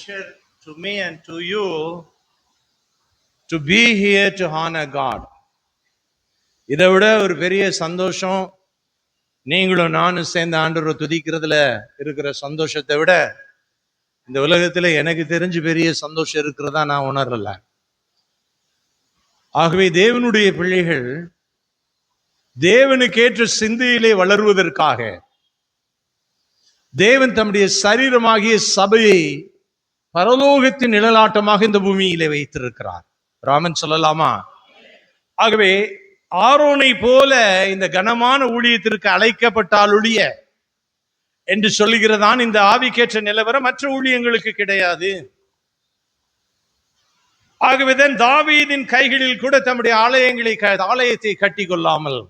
pleasure to me and to you to be here to honor God. இதை விட ஒரு பெரிய சந்தோஷம், நீங்களும் நானும் சேர்ந்த ஆண்டவரை துதிக்கிறதுல இருக்கிற சந்தோஷத்தை விட இந்த உலகத்துல எனக்கு தெரிஞ்சு பெரிய சந்தோஷம் இருக்கிறதா நான் உணரல. ஆகவே தேவனுடைய பிள்ளைகள் தேவனுக்கேற்ற சிந்தையிலே வளருவதற்காக தேவன் தம்முடைய சரீரமாகிய சபையை பரலோகத்தின் நிழலாட்டமாக இந்த பூமியிலே வைத்திருக்கிறார். ராமன் சொல்லலாமா? ஆகவே ஆரோனை போல இந்த கனமான ஊழியத்திற்கு அழைக்கப்பட்டாலொழிய என்று சொல்லுகிறதான் இந்த ஆவிக்கேற்ற நிலவரம் மற்ற ஊழியங்களுக்கு கிடையாது. ஆகவேதான் தாவீதின் கைகளில் கூட தம்முடைய ஆலயத்தை கட்டி கொள்ளாமல்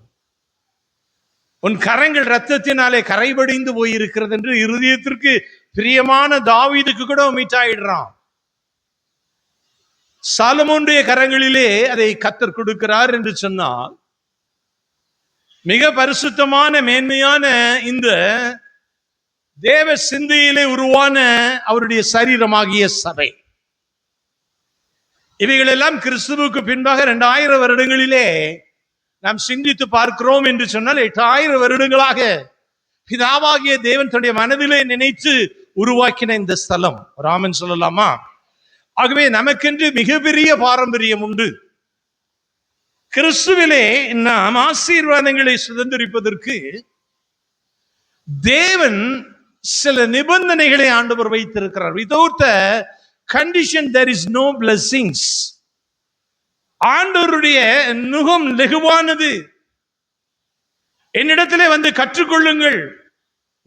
உன் கரங்கள் ரத்தத்தினாலே கரைபடிந்து போயிருக்கிறது என்று இருதயத்திற்கு பிரியமான தாவீதுக்கு கூட மீட்டாயிடுறான். சாலமோனுடைய கரங்களிலே அதை கர்த்தர் கொடுக்கிறார் என்று சொன்னால் மிக பரிசுத்தமான மேன்மையான இந்த தேவ சிந்தையிலே உருவான அவருடைய சரீரமாகிய சபை, இவைகளெல்லாம் கிறிஸ்துவுக்கு பின்பாக 2000 வருடங்களிலே நாம் சிந்தித்து பார்க்கிறோம் என்று சொன்னால் 8000 வருடங்களாக பிதாவாகிய தேவன் தன்னுடைய மனதிலே நினைத்து உருவாக்கின இந்த ஸ்தலம். ராமன் சொல்லலாமா? ஆகவே நமக்கென்று மிகப்பெரிய பாரம்பரியம் உண்டு. கிறிஸ்துவிலே நாம் ஆசீர்வாதங்களை சுதந்திரிப்பதற்கு தேவன் சில நிபந்தனைகளை ஆண்டவர் வைத்திருக்கிறார். Without a condition there is no blessings. ஆண்டவருடைய நுகம் லெகுவானது. என்னிடத்திலே வந்து கற்றுக்கொள்ளுங்கள்,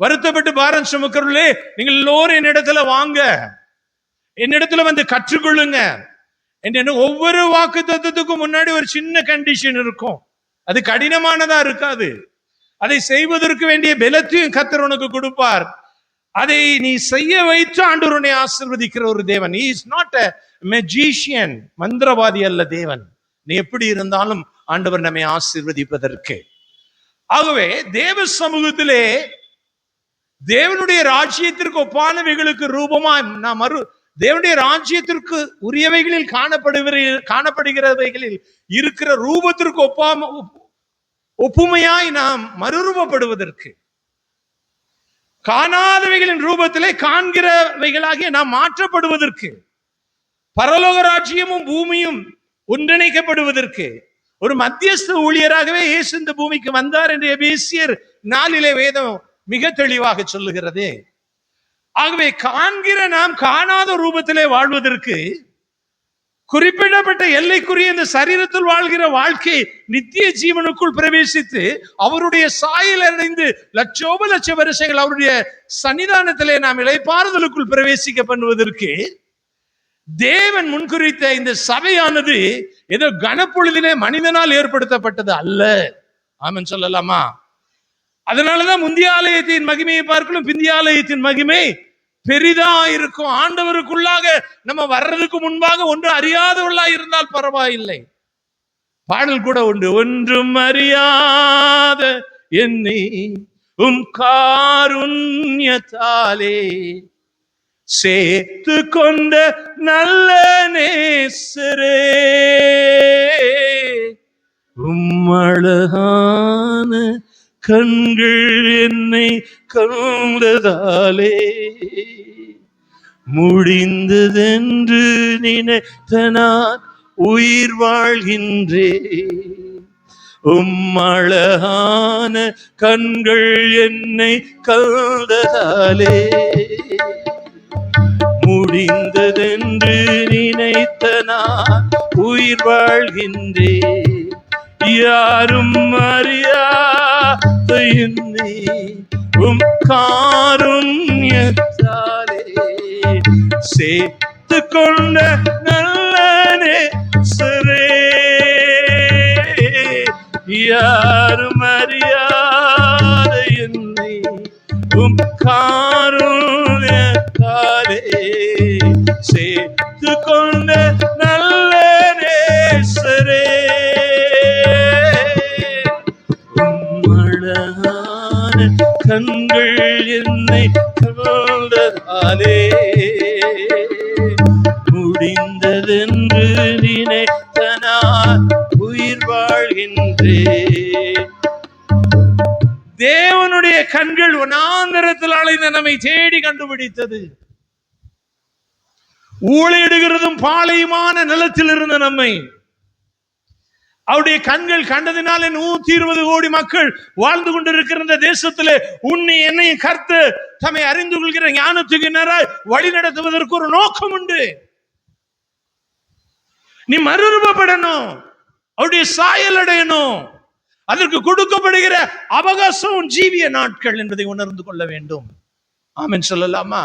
வருத்தப்பட்டு பாரம் சுமக்கிறவர்களே நீங்கள் எல்லோரும் என்னிடத்துல வாங்க, என்னிடத்துல வந்து கற்றுக்கொள்ளுங்க. ஒவ்வொரு வாக்கு தத்துவத்துக்கும் முன்னாடி ஒரு சின்ன கண்டிஷன் இருக்கும். அது கடினமானதா இருக்காது. அதை செய்வதற்கு வேண்டிய பலத்தையும் கர்த்தர் உனக்கு கொடுப்பார். அதை நீ செய்ய வைத்து ஆண்டவர் உன்னை ஆசீர்வதிக்கிற ஒரு தேவன். He is not a magician, மந்திரவாதி அல்ல தேவன். நீ எப்படி இருந்தாலும் ஆண்டவர் நம்மை ஆசீர்வதிப்பதற்கு. ஆகவே தேவ சமூகத்திலே தேவனுடைய ராஜ்யத்திற்கு ஒப்பானவைகளுக்கு ரூபமா நாம் தேவனுடைய ராஜ்யத்திற்கு உரியவைகளில் காணப்படுகிறவைகளில் இருக்கிற ரூபத்திற்கு ஒப்புமையாய் நாம் மறுரூபப்படுவதற்கு, காணாதவைகளின் ரூபத்திலே காண்கிறவைகளாகிய நாம் மாற்றப்படுவதற்கு, பரலோக ராஜ்யமும் பூமியும் ஒன்றிணைக்கப்படுவதற்கு ஒரு மத்தியஸ்த ஊழியராகவே இயேசு இந்த பூமிக்கு வந்தார் என்று எபேசியர் 4 வேதம் மிக தெளிவாக சொல்லுகிறது. ஆகவே காண்கிற நாம் காணாத ரூபத்திலே வாழ்வதற்கு குறிப்பிடப்பட்ட எல்லைக்குரிய இந்த சரீரத்தில் வாழ்கிற வாழ்க்கை நித்திய ஜீவனுக்குள் பிரவேசித்து அவருடைய சாயல் அடைந்து லட்சோப லட்ச வருஷங்கள் அவருடைய சன்னிதானத்திலே நாம் இளைப்பாறுதலுக்குள் பிரவேசிக்க பண்ணுவதற்கு தேவன் முன்குறித்த இந்த சபையானது ஏதோ கனப்பொழுதிலே மனிதனால் ஏற்படுத்தப்பட்டது அல்ல. ஆமென் சொல்லலாமா? அதனாலதான் முந்திய ஆலயத்தின் மகிமையை பார்க்கணும், பிந்திய ஆலயத்தின் மகிமை பெரிதா இருக்கும். ஆண்டவருக்குள்ளாக நம்ம வர்றதுக்கு முன்பாக ஒன்று அறியாதவர்களா இருந்தால் பரவாயில்லை. பாடல் கூட உண்டு, ஒன்றும் அறியாத என்னை உம் காருண்யத்தாலே சேர்த்து கொண்ட நல்ல நேசரே, உம் அழகான கண்கள் என்னை கண்டதாலே முடிந்ததென்று நினைத்த நான் உயிர் வாழ்கின்றேன். உம் அழகான கண்கள் என்னை கண்டதாலே முடிந்ததென்று நினைத்த நான் உயிர் வாழ்கின்றேன். யாரும் அறியாத என்னை உம் காருண்யத்தாலே சேர்த்து கொண்ட நல்ல நேசரே, யாரும் அறியாத என்னை உம் காருண்யத்தாலே சேர்த்து கொண்ட நல்ல நேசரே, கண்கள் என்னை கண்டதாலே நல்லதென்று நினைத்த நான் உயிர் வாழ்கின்றேன். தேவனுடைய கண்கள் வனாந்தரத்தில் அலைந்த நம்மை தேடி கண்டுபிடித்தது. ஊழையிடுகிறதும் பாளையமான நிலத்தில் இருந்த நம்மை அவருடைய கண்கள் கண்டதினால 120 கோடி மக்கள் வாழ்ந்து கொண்டிருக்கிற இந்த தேசத்திலே உன்னை என்னை கர்த்தர் தம்மை அறிந்து கொள்கிற ஞானத்துக்கு நேராய் வழி நடத்துவதற்கு ஒரு நோக்கம் உண்டு. நீ மறுரூபப்படணும், அவருடைய சாயல் அடையணும். அதற்கு கொடுக்கப்படுகிற அவகாசம் ஜீவிய நாட்கள் என்பதை உணர்ந்து கொள்ள வேண்டும். ஆமென் சொல்லலாமா?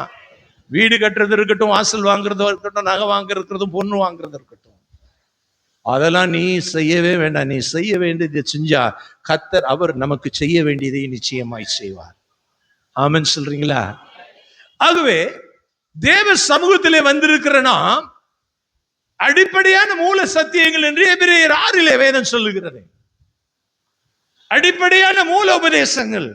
வீடு கட்டுறது இருக்கட்டும், வாசல் வாங்குறது இருக்கட்டும், நகை வாங்குறதும், பொண்ணு வாங்குறது இருக்கட்டும், அதெல்லாம் நீ செய்யவே வேண்டாம். நீ செய்ய வேண்டியதை செஞ்சா கர்த்தர் அவர் நமக்கு செய்ய வேண்டியதை நிச்சயமாய் செய்வார். ஆமென் சொல்றீங்களா? ஆகவே தேவ சமூகத்திலே வந்திருக்கிற நாம் அடிப்படையான மூல சத்தியங்கள் என்று எபிரேயர் 6 வேதம் சொல்லுகிறது. அடிப்படையான மூல உபதேசங்கள்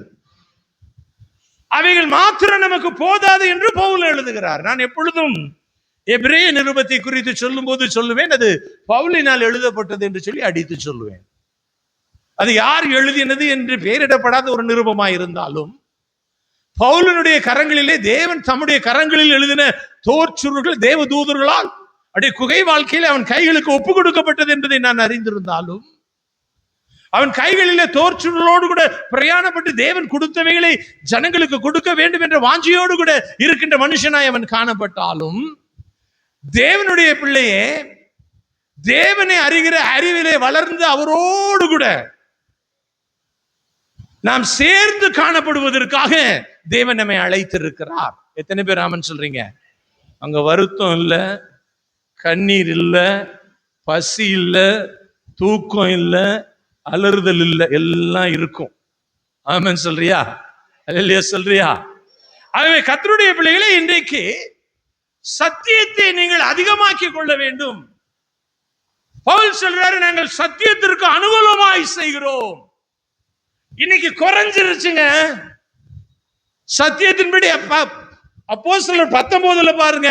அவைகள் மாத்திரம் நமக்கு போதாது என்று பவுல் எழுதுகிறார். நான் எப்பொழுதும் எபிரேய நிருபத்தை குறித்து சொல்லும் போது சொல்லுவேன், அது பவுலினால் எழுதப்பட்டது என்று சொல்லி அடித்து சொல்லுவேன். அது யார் எழுதினது என்று பெயரிடப்படாத ஒரு நிருபமாய் இருந்தாலும் பவுலினுடைய கரங்களிலே தேவன் தம்முடைய கரங்களில் எழுதின தோற்சுருள்கள் தேவ தூதர்களால் அப்படியே குகை வாழ்க்கையில் அவன் கைகளுக்கு ஒப்பு கொடுக்கப்பட்டது என்பதை நான் அறிந்திருந்தாலும் அவன் கைகளிலே தோற்சுருளோடு கூட பிரயாணப்பட்டு தேவன் கொடுத்தவைகளை ஜனங்களுக்கு கொடுக்க வேண்டும் என்ற வாஞ்சியோடு கூட இருக்கின்ற மனுஷனாய் அவன் காணப்பட்டாலும் தேவனுடைய பிள்ளையே, தேவனை அறிகிற அறிவிலே வளர்ந்து அவரோடு கூட நாம் சேர்ந்து காணப்படுவதற்காக தேவன் நம்மை அழைத்திருக்கிறார். எத்தனை பேர் ஆமென் சொல்றீங்க? அங்க வருத்தம் இல்லை, கண்ணீர் இல்லை, பசி இல்லை, தூக்கம் இல்லை, அலறுதல் இல்லை, எல்லாம் இருக்கும். ஆமென் சொல்றியா? அல்லேலூயா சொல்றியா? ஆகவே கர்த்தருடைய பிள்ளைகளே, இன்றைக்கு சத்தியத்தை நீங்கள் அதிகமாக்கிக் கொள்ள வேண்டும். பவுல் சொல்றாரு, நாங்கள் சத்தியத்திற்கு அனுகூலமாய் செய்கிறோம். இன்னைக்கு குறைஞ்சிருச்சுங்க சத்தியத்தின்படி. அப்போஸ்தலர் 19 பாருங்க,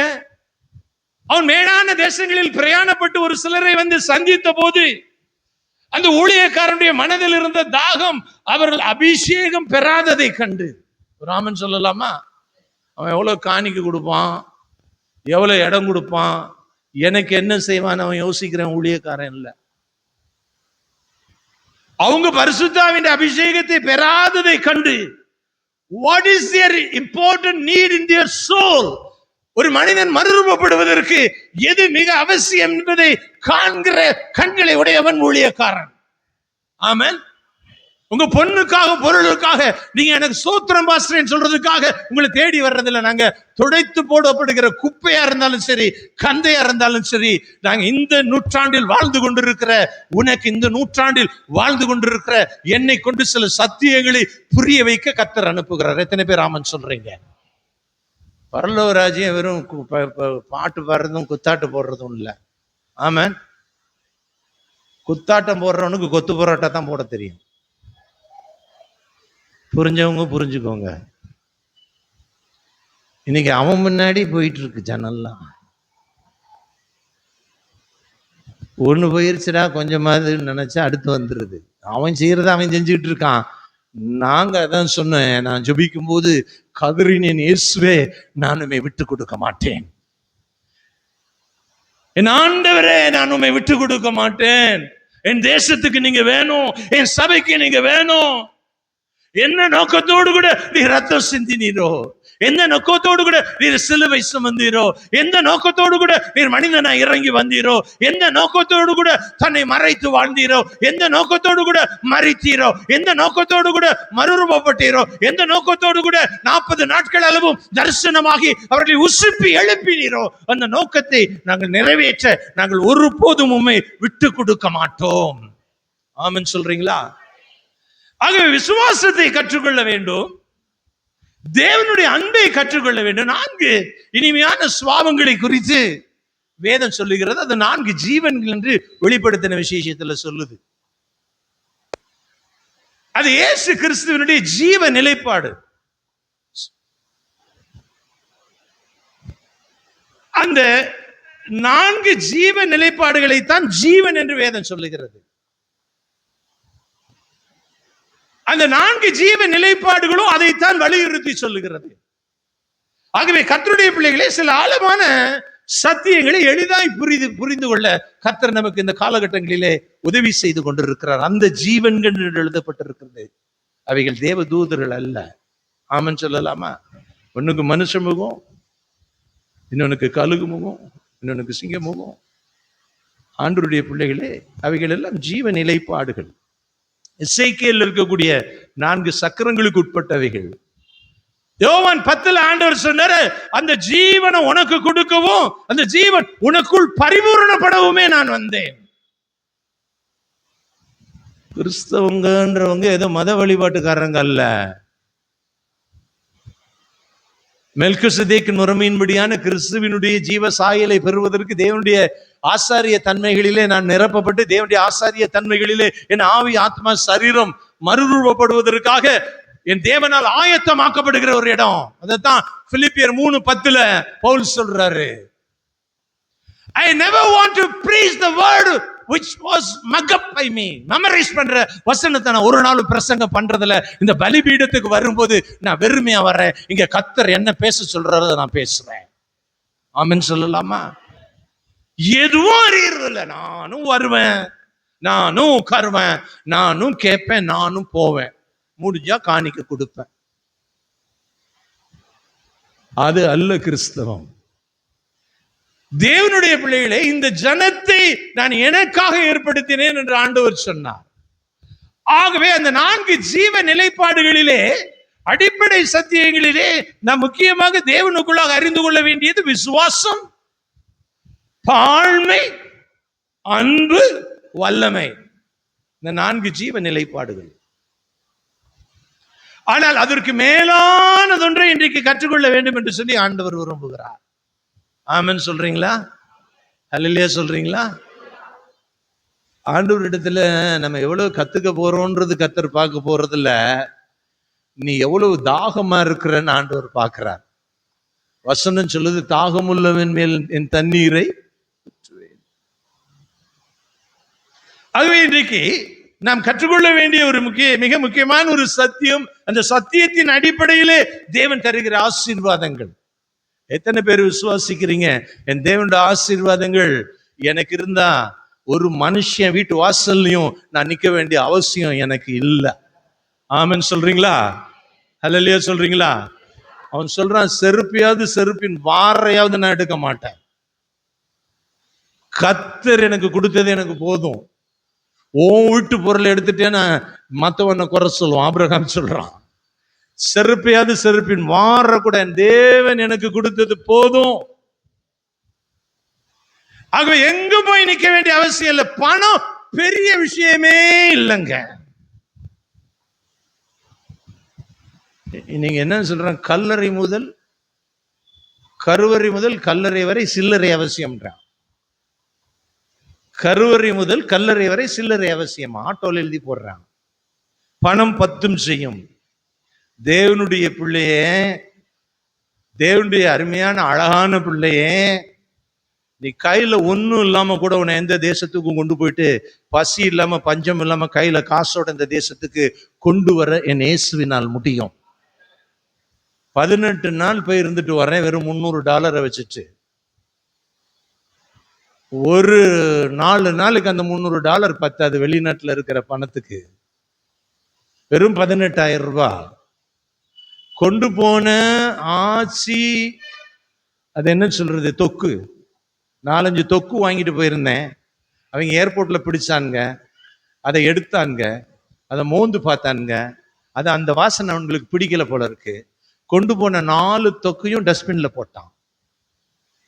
அவன் மேலான தேசங்களில் பிரயாணப்பட்டு ஒரு சிலரை வந்து சந்தித்த போது அந்த ஊழியக்காரனுடைய மனதில் இருந்த தாகம் அவர்கள் அபிஷேகம் பெறாததை கண்டு, ராமன் சொல்லலாமா, அவன் எவ்வளவு காணிக்கை கொடுப்பான், எவ்வளவு இடம் கொடுப்பான், எனக்கு என்ன செய்வான் அவன் யோசிக்கிறேன். ஊழியக்காரன் இல்லை. அவங்க பரிசுத்தாவின் அபிஷேகத்தை பெறாததை கண்டு, what is their important need in their soul, ஒரு மனிதன் மறுரூபப்படுவதற்கு எது மிக அவசியம் என்பதை காண்கிற கண்களை உடையவன் ஊழியக்காரன். ஆமென். உங்க பொண்ணுக்காக பொருளுக்காக நீங்க எனக்கு சோத்திரம் பாஸ்டர்ன்னு சொல்றதுக்காக உங்களை தேடி வர்றதில்லை. நாங்க துடைத்து போடப்படுகிற குப்பையா இருந்தாலும் சரி, கந்தையா இருந்தாலும் சரி, நாங்க இந்த நூற்றாண்டில் வாழ்ந்து கொண்டிருக்கிற, உனக்கு இந்த நூற்றாண்டில் வாழ்ந்து கொண்டிருக்கிற என்னை கொண்டு சில சத்தியங்களை புரிய வைக்க கர்த்தர் அனுப்புகிறார். எத்தனை பேர் ஆமென் சொல்றீங்க? பரலோக ராஜ்யம் வெறும் பாட்டு பாடுறதும் குத்தாட்டு போடுறதும் இல்லை. ஆமென். குத்தாட்டம் போடுறவனுக்கு கொத்து பரோட்டா தான் போட தெரியும். புரிஞ்சவங்க புரிஞ்சுக்கோங்க. இன்னைக்கு அவன் முன்னாடி போயிட்டு இருக்கு ஜனல்லாம். ஒண்ணு போயிருச்சுடா கொஞ்சமாவது நினைச்சா அடுத்து வந்துருது. அவன் செய்யறத அவன் செஞ்சுக்கிட்டு இருக்கான். நாங்க அதான் சொன்னேன், நான் ஜெபிக்கும் போது கதறினேன், இயேசுவே நான் உம்மை விட்டு கொடுக்க மாட்டேன், என் ஆண்டவரே நான் உம்மை விட்டு கொடுக்க மாட்டேன். என் தேசத்துக்கு நீங்க வேணும், என் சபைக்கு நீங்க வேணும். என்ன நோக்கத்தோடு கூட நீ ரத்தம் சிந்தினீரோ, எந்த நோக்கத்தோடு கூட நீர் சிலுவை சுமந்தீரோ, எந்த நோக்கத்தோடு கூட நீர் மனிதனா இறங்கி வந்தீரோ, எந்த நோக்கத்தோடு கூட தன்னை மறைத்து வாழ்ந்தீரோ, எந்த நோக்கத்தோடு கூட மறித்தீரோ, எந்த நோக்கத்தோடு கூட மறுரூபப்பட்டீரோ, எந்த நோக்கத்தோடு கூட 40 நாட்கள் அளவும் தரிசனமாகி அவர்களை உசுப்பி எழுப்பினீரோ, அந்த நோக்கத்தை நாங்கள் நிறைவேற்ற நாங்கள் ஒருபோதும் உம்மை விட்டு கொடுக்க மாட்டோம். ஆமென் சொல்றீங்களா? ஆகவே விசுவாசத்தை கற்றுக்கொள்ள வேண்டும், தேவனுடைய அன்பை கற்றுக்கொள்ள வேண்டும். 4 இனிமையான சுபாவங்களை குறித்து வேதம் சொல்லுகிறது. அது 4 ஜீவன்கள் என்று வெளிப்படுத்தின விசேஷத்துல சொல்லுது. அது இயேசு கிறிஸ்துவினுடைய ஜீவ நிலைப்பாடு. அந்த 4 ஜீவ நிலைப்பாடுகளைத்தான் ஜீவன் என்று வேதம் சொல்லுகிறது. அந்த 4 ஜீவ நிலைப்பாடுகளும் அதைத்தான் வலியுறுத்தி சொல்லுகிறது. ஆகவே கர்த்தருடைய பிள்ளைகளே, சில ஆழமான சத்தியங்களை எளிதாய் புரிந்து கொள்ள கர்த்தர் நமக்கு இந்த காலகட்டங்களிலே உதவி செய்து கொண்டிருக்கிறார். அந்த ஜீவன்கள் என்று எழுதப்பட்டிருக்கிறது. அவைகள் தேவ தூதர்கள் அல்ல. ஆமன் சொல்லலாமா? ஒண்ணுக்கு மனுஷ முகம், இன்னொன்னுக்கு கழுகு முகம், இன்னொன்னுக்கு சிங்க முகம். ஆண்டவருடைய பிள்ளைகளே, அவைகள் எல்லாம் ஜீவ நிலைப்பாடுகள். எசேக்கியேல் இருக்கக்கூடிய 4 சக்கரங்களுக்கு உட்பட்டவைகள். யோவான் 10 ஆண்டவர் சொன்னாரு, அந்த ஜீவனை உனக்கு கொடுக்கவும் அந்த ஜீவன் உனக்குள் பரிபூரணப்படவுமே நான் வந்தேன். கிறிஸ்தவங்கன்றவங்க ஏதோ மத வழிபாட்டுக்காரங்க அல்ல. மெல்கிசேதேக்கின் முறைமையின்படியான கிறிஸ்துவினுடைய ஜீவ சாயலை பெறுவதற்கு தேவனுடைய ஆசாரிய தன்மைகளிலே நான் நிரப்பப்பட்டு, தேவனுடைய ஆசாரிய தன்மைகளிலே என் ஆவி, ஆத்மா, சரீரம் மறுரூபப்படுவதற்காக என் தேவனால் ஆயத்தமாக்கப்படுகிற ஒரு இடம். அதைத்தான் பிலிப்பியர் 3:10 பவுல் சொல்றாரு. I never want to preach the word which was mug up by me. Memorise பண்ற வசனத்தை நான் ஒரு நாள் பிரசங்கம் பண்றதுல, இந்த பலிபீடத்துக்கு வரும்போது நான் வெறுமையா வர்றேன். இங்க கர்த்தர் என்ன பேச சொல்றாரோ நான் பேசுறேன். ஆமென் சொல்லலாமா? எதுவும் அறியறது இல்லை. நானும் வருவேன், நானும் உட்காருவேன், நானும் கேட்பேன், நானும் போவேன், முடிஞ்சா காணிக்க கொடுப்பேன். அது அல்ல கிறிஸ்தவம். தேவனுடைய பிள்ளைகளே, இந்த ஜனத்தை நான் எனக்காக ஏற்படுத்தினேன் என்று ஆண்டவர் சொன்னார். ஆகவே அந்த 4 ஜீவ நிலைப்பாடுகளிலே, அடிப்படை சத்தியங்களிலே நாம் முக்கியமாக தேவனுக்குள்ளாக அறிந்து கொள்ள வேண்டியது விசுவாசம், தாழ்மை, அன்பு, வல்லமை. இந்த 4 ஜீவ நிலைப்பாடுகள். ஆனால் அதற்கு மேலானதொன்றை இன்றைக்கு கற்றுக்கொள்ள வேண்டும் என்று சொல்லி ஆண்டவர் விரும்புகிறார். ஆமென் சொல்றீங்களா? அல்லேலூயா சொல்றீங்களா? ஆண்டவர் இடத்துல நம்ம எவ்வளவு கத்துக்க போறோம்ன்றது கர்த்தர் பார்க்க போறது இல்ல, நீ எவ்வளவு தாகமா இருக்கிறன்னு ஆண்டவர் பார்க்கிறார். வசனம் சொல்லுது, தாகமுள்ளவன் மேல் என் தண்ணீரை. ஆகவே இன்றைக்கு நாம் கற்றுக்கொள்ள வேண்டிய ஒரு மிக முக்கியமான ஒரு சத்தியம், அந்த சத்தியத்தின் அடிப்படையிலே தேவன் தருகிற ஆசீர்வாதங்கள். எத்தனை பேர் விசுவாசிக்கிறீங்க, என் தேவனுடைய ஆசீர்வாதங்கள் எனக்கு இருந்தா ஒரு மனுஷன் வீட்டு வாசல்லையும் நான் நிக்க வேண்டிய அவசியம் எனக்கு இல்லை? ஆமென் சொல்றீங்களா? அல்லேலூயா சொல்றீங்களா? அவன் சொல்றான், செருப்பையாவது செருப்பின் வாரையாவது நான் எடுக்க மாட்டேன். கர்த்தர் எனக்கு கொடுத்தது எனக்கு போதும். உன் வீட்டு பொருளை எடுத்துட்டேன்னா மற்றவனை குறை சொல்லுவான். ஆபிரகாம் சொல்றான், செருப்பையாவது செருப்பின் வார கூட என் தேவன் எனக்கு கொடுத்தது போதும். ஆகவே எங்க போய் நிக்க வேண்டிய அவசியம் இல்லை. பணம் பெரிய விஷயமே இல்லைங்க. நீங்க என்ன சொல்ற, கல்லறை முதல் கருவறை முதல் கல்லறை வரை சில்லறை அவசியம்ன்றான். கருவறை முதல் கல்லறை வரை சில்லறை அவசியம். ஆட்டோல எழுதி போடுறான். பணம் 10 செய்யும். தேவனுடைய பிள்ளையே, தேவனுடைய அருமையான அழகான பிள்ளையே, நீ கையில ஒன்னும் இல்லாம கூட உன்னை எந்த தேசத்துக்கும் கொண்டு போயிட்டு, பசி இல்லாம பஞ்சம் இல்லாம கையில காசோட இந்த தேசத்துக்கு கொண்டு வர என் இயேசுவினால் முடியும். 18 நாள் போய் இருந்துட்டு வரேன் வெறும் $300 வச்சுட்டு. ஒரு 4 நாளுக்கு அந்த $300 பத்தாது. வெளிநாட்டுல இருக்கிற பணத்துக்கு வெறும் 18,000 ரூபாய் கொண்டு போன ஆச்சி. அது என்ன சொல்றது, தொக்கு 4-5 தொக்கு வாங்கிட்டு போயிருந்தேன். அவங்க ஏர்போர்ட்ல பிடிச்சானுங்க, அதை எடுத்தானுங்க, அதை மோந்து பார்த்தானுங்க. அது அந்த வாசனை அவங்களுக்கு பிடிக்கல போல இருக்கு. கொண்டு போன 4 தொக்கையும் டஸ்ட்பின்ல போட்டான்.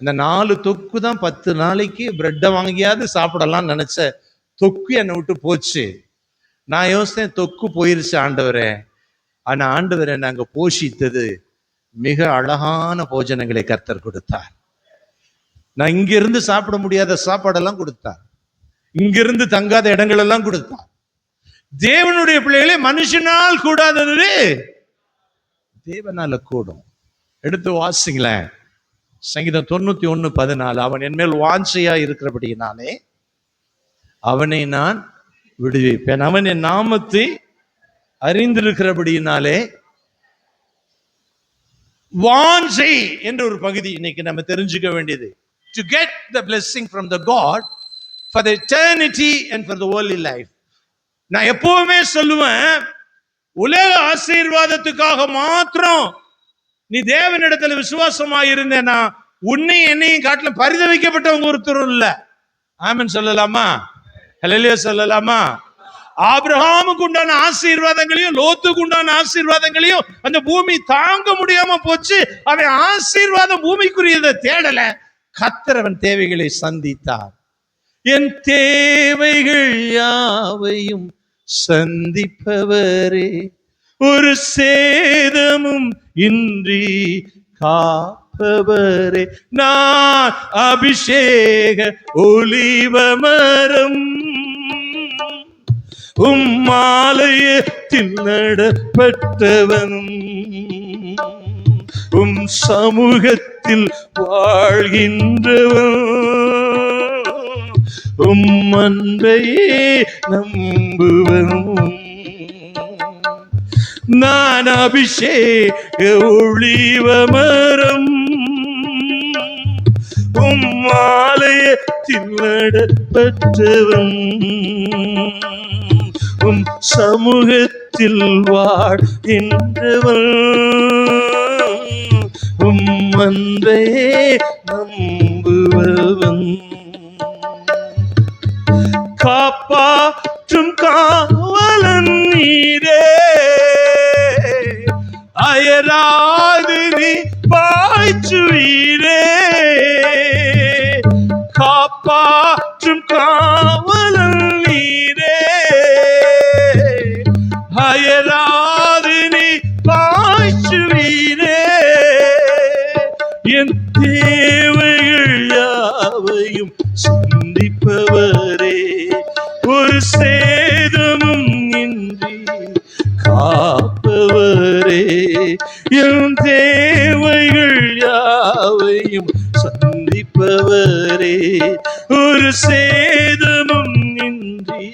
இந்த 4 தொக்கு தான் 10 நாளைக்கு பிரெட்டை வாங்கியாவது சாப்பிடலாம் நினைச்ச தொக்கு என்னை விட்டு போச்சு. நான் யோசித்தேன், தொக்கு போயிருச்சு ஆண்டவரே. ஆனா ஆண்டவரை நாங்க போஷித்தது மிக அழகான போஜனங்களை கர்த்தர் கொடுத்தார். நான் இங்கிருந்து சாப்பிட முடியாத சாப்பாடெல்லாம் கொடுத்தார், இங்கிருந்து தங்காத இடங்கள் எல்லாம் கொடுத்தார். தேவனுடைய பிள்ளைகளே, மனுஷனால் கூடாதது தேவனால கூடும். எடுத்து வாசிங்களேன். சங்கீதம் 91:14, அவன் என் மேல் வாஞ்சையா இருக்கிறபடியினாலே அவனை நான் விடுவிப்பேன். அவன் என் நாமத்தை அறிந்திருக்கிறபடியினாலே. வாஞ்சை என்ற ஒரு பகுதி இன்னைக்கு நம்ம தெரிஞ்சுக்க வேண்டியது. To get the blessing from the God for the eternity and for the worldly life. நான் எப்பவுமே சொல்லுவேன், உலக ஆசீர்வாதத்துக்காக மாத்திரம் நீ தேவனிடத்துல விசுவாசமா இருந்தேன்னா உன்னை என்னையும் காட்டிலும் பரிதவிக்கப்பட்டவங்க ஒருத்தரும் இல்ல. ஆமென் சொல்லலாமா? ஹல்லேலூயா சொல்லலாமா? ஆபிரகாமுக்கு உண்டான ஆசீர்வாதங்களையும் லோத்துக்கு உண்டான ஆசீர்வாதங்களையும் அந்த பூமி தாங்க முடியாம போச்சு. அவன் ஆசீர்வாதம் பூமிக்குரியதை தேடல, கர்த்தர் அவன் தேவைகளை சந்தித்தார். என் தேவைகள் யாவையும் சந்திப்பவரே, ஒரு சேதமும் இன்றி காப்பவரே, நான் அபிஷேக ஒலிவமரம் உம்மாலயத்தில் நடப்பட்டவனும் உம் சமூகத்தில் வாழ்கின்றவன் உம் அன்பையே நம்புவனும் நான் அபிஷேக ஒளிவமரம் உம்மாலயத்தில் நடப்பட்டவன் உம் சமூகத்தில் வாழ்கின்றவன் உம் அன்பையே நம்புவன். காப்பாற்றும் காவலன் நீரே, அயராது நீ பாய்ச்சுவீரே. காப்பாற்றும் காவலன் நீரே, அயராது நீ பாய்ச்சுவீரே. என் தேவைகள் யாவையும் சந்திப்பவரே, ஒரு சேதமும் இன்றி காப்பவரே. என் தேவைகள் யாவையும் சந்திப்பவரே, ஒரு சேதமும் இன்றி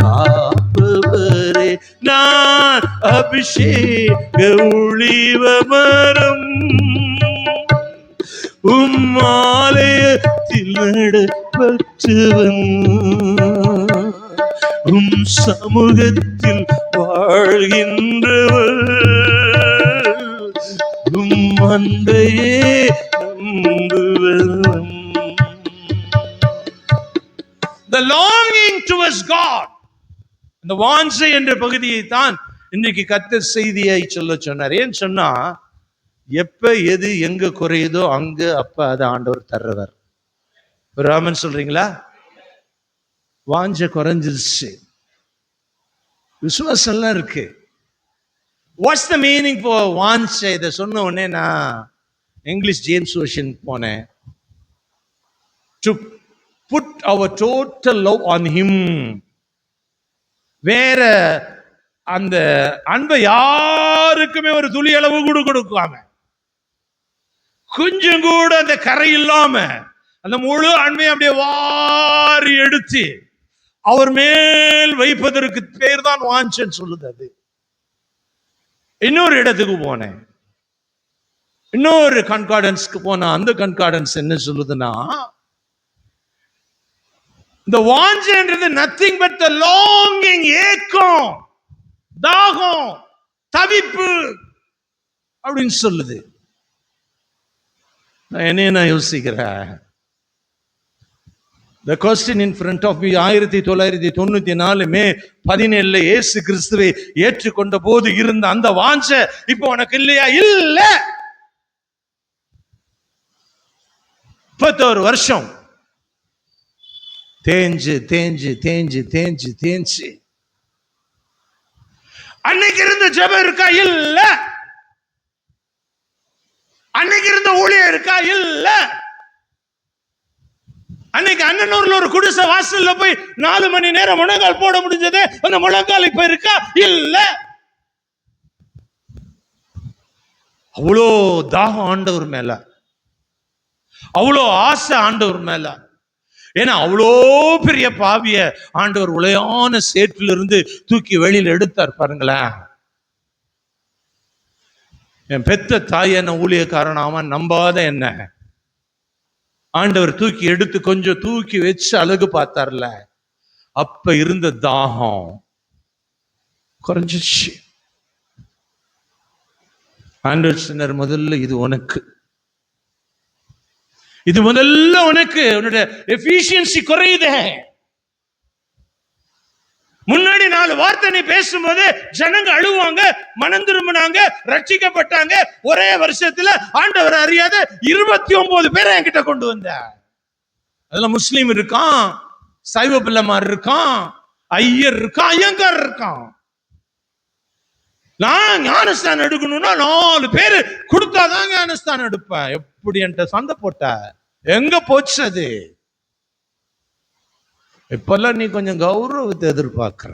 காப்பவரே, நான் அபிஷேக ஒளிவமரம் உம்மாலயத்தில் நடப்பட்டவன் உம் சமூகத்தில் வாழ்கின்றவன் உம் அன்பையே நம்புவன். The longing towards God, இந்த வாஞ்சை என்ற பகுதியை தான் இன்னைக்கு கர்த்தர் செய்தியை சொன்னார். ஏன் சொன்னா, எப்ப எது எங்க குறையுதோ அங்க அப்ப அதை ஆண்டவர் தர்றவர். ராமன் சொல்றீங்களா? வாஞ்சை குறைஞ்சிருச்சு, விசுவாசம் எல்லாம் இருக்கு. வாட்ஸ் த மீனிங் ஃபார் வாஞ்சை? இதை சொன்ன உடனே நான் இங்கிலீஷ் ஜேம்ஸ் வெர்ஷன் போனேன். To put our total love on him. வேற அந்த அன்பை யாருக்குமே ஒரு துளி அளவு கூட கொடுக்காம, கொஞ்சம் கூட அந்த கரை இல்லாம அந்த முழு அன்பையும் அப்படியே வாரி எடுத்து அவர் மேல் வைப்பதற்கு பேர் தான் வாஞ்சைன்னு சொல்லுது. அது இன்னொரு இடத்துக்கு போனேன், இன்னொரு கன்கார்டன்ஸ்க்கு போனா அந்த கன்கார்டன்ஸ் என்ன சொல்லுதுன்னா, இந்த வாஞ்சைன்றது நத்திங் பட் த லாங்கிங், ஏக்கம், தாகம், தவிப்பு அப்படின்னு சொல்லுது. நான் யோசிக்கிறேன், The question in front of me, 1994 மே 17 இயேசு கிறிஸ்துவை ஏற்றுக்கொண்ட போது இருந்த அந்த வாஞ்சை இப்போ உனக்கு இல்லையா? இல்ல. 31 வருஷம் தேஞ்சு தேஞ்சு தேஞ்சு தேஞ்சு தேஞ்சு. அன்னைக்கு இருந்த ஜெபம் இருக்கா? இல்ல. அன்னைக்கு இருந்த ஊழியம் இருக்கா? இல்ல. அன்னைக்கு அண்ணனூர்ல ஒரு குடிசை வாசல்ல போய் 4 மணி நேரம் முழங்கால் போட முடிஞ்சது, அந்த முழங்கால் இப்ப இருக்கா? இல்ல. அவ்வளோ தாகம் ஆண்டவர் மேல. அவ்வளோ ஆசை ஆண்டவர் மேல. ஏன்னா அவ்வளோ பெரிய பாவிய ஆண்டவர் உளையான சேற்றிலிருந்து தூக்கி வெளியில எடுத்தார் பாருங்களேன். என் பெத்த தாய் என்ன ஊழியக்காரன் அவன் நம்பாத என்ன ஆண்டவர் தூக்கி எடுத்து கொஞ்சம் தூக்கி வச்சு அழகு பார்த்தார்ல, அப்ப இருந்த தாகம் குறைஞ்சிச்சு. ஆண்டவர் சொன்னார், முதல்ல இது உனக்கு, இது முதல்ல உனக்கு. உன்னோட எஃபிஷியன்சி குறையுதே. முன்னாடி 4 வார்த்தை நீ பேசும்போது ஜனங்க அழுவாங்க, மனம் திரும்பினாங்க, ரட்சிக்கப்பட்டாங்க. ஒரே வருஷத்துல ஆண்டவர் அறியாத 29 பேரை என்கிட்ட கொண்டு வந்த. அதுல முஸ்லீம் இருக்கான், சைவ பிள்ளைமார் இருக்கான், ஐயர் இருக்கான், ஐயங்கார் இருக்கான். நான் ஞானஸ்தானம் எடுக்கணும்னா 4 பேரு கொடுத்தாதான் ஞானஸ்தானம் எடுப்பேன். எப்படி என்கிட்ட சண்டை போட்ட? எங்க போச்சு அது? இப்பெல்லாம் நீ கொஞ்சம் கௌரவத்தை எதிர்பார்க்கிற,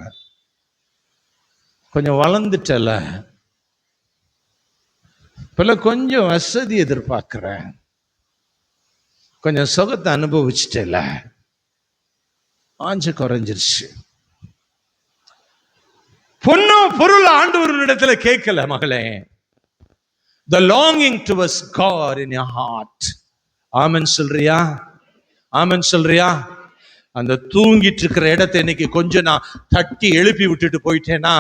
கொஞ்சம் வளர்ந்துட்டல, இப்பெல்லாம் கொஞ்சம் வசதி எதிர்பார்க்கிற, கொஞ்சம் சுகத்தை அனுபவிச்சிட்டல, ஆஞ்சு குறைஞ்சிருச்சு. பொண்ணும் பொருள் ஆண்டவரிடத்துல கேட்கல மகளே. The longing towards God in your heart. ஆமென் சொல்றியா? ஆமென் சொல்றியா? அந்த தூங்கிட்டு இருக்கிற இடத்தை இன்னைக்கு கொஞ்சம் நான் தட்டி எழுப்பி விட்டுட்டு போயிட்டேன்னா,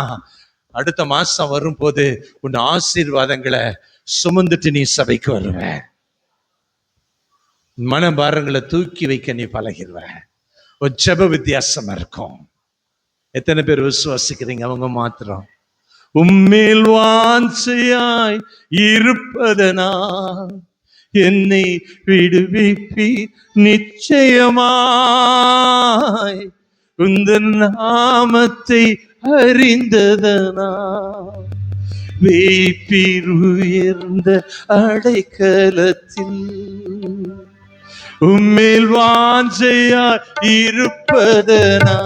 அடுத்த மாசம் வரும்போது உன் ஆசீர்வாதங்களை சுமந்துட்டு நீ சபைக்கு வருவ. மனபாரங்களை தூக்கி வைக்க நீ பழகிடுவ. ஒரு ஜெப வித்தியாசமா இருக்கும். எத்தனை பேர் விசுவாசிக்கிறீங்க? அவங்க மாத்திரம். உம்மேல் வாஞ்சையாய் இருப்பதனா என்னை விடுவிப்பி நிச்சயமாய், உந்தன் நாமத்தை அறிந்ததனா வேப்பீர் உயர்ந்த அடைக்கலத்தில். உம்மேல் வாஞ்சையாய் இருப்பதனா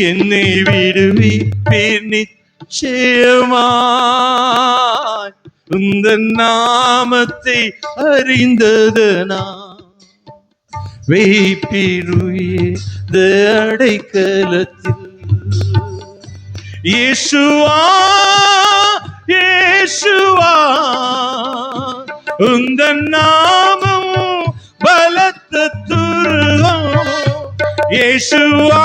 என்னை விடுவிப்பீர் நிச்சயமாய், உந்தன் நாமத்தை அறிந்ததனா வேப்பீர் உயர்ந்த அடைக்கலத்தில். இயேசுவா இயேசுவா உந்தன் நாமம் பலத்த துருகம். இயேசுவா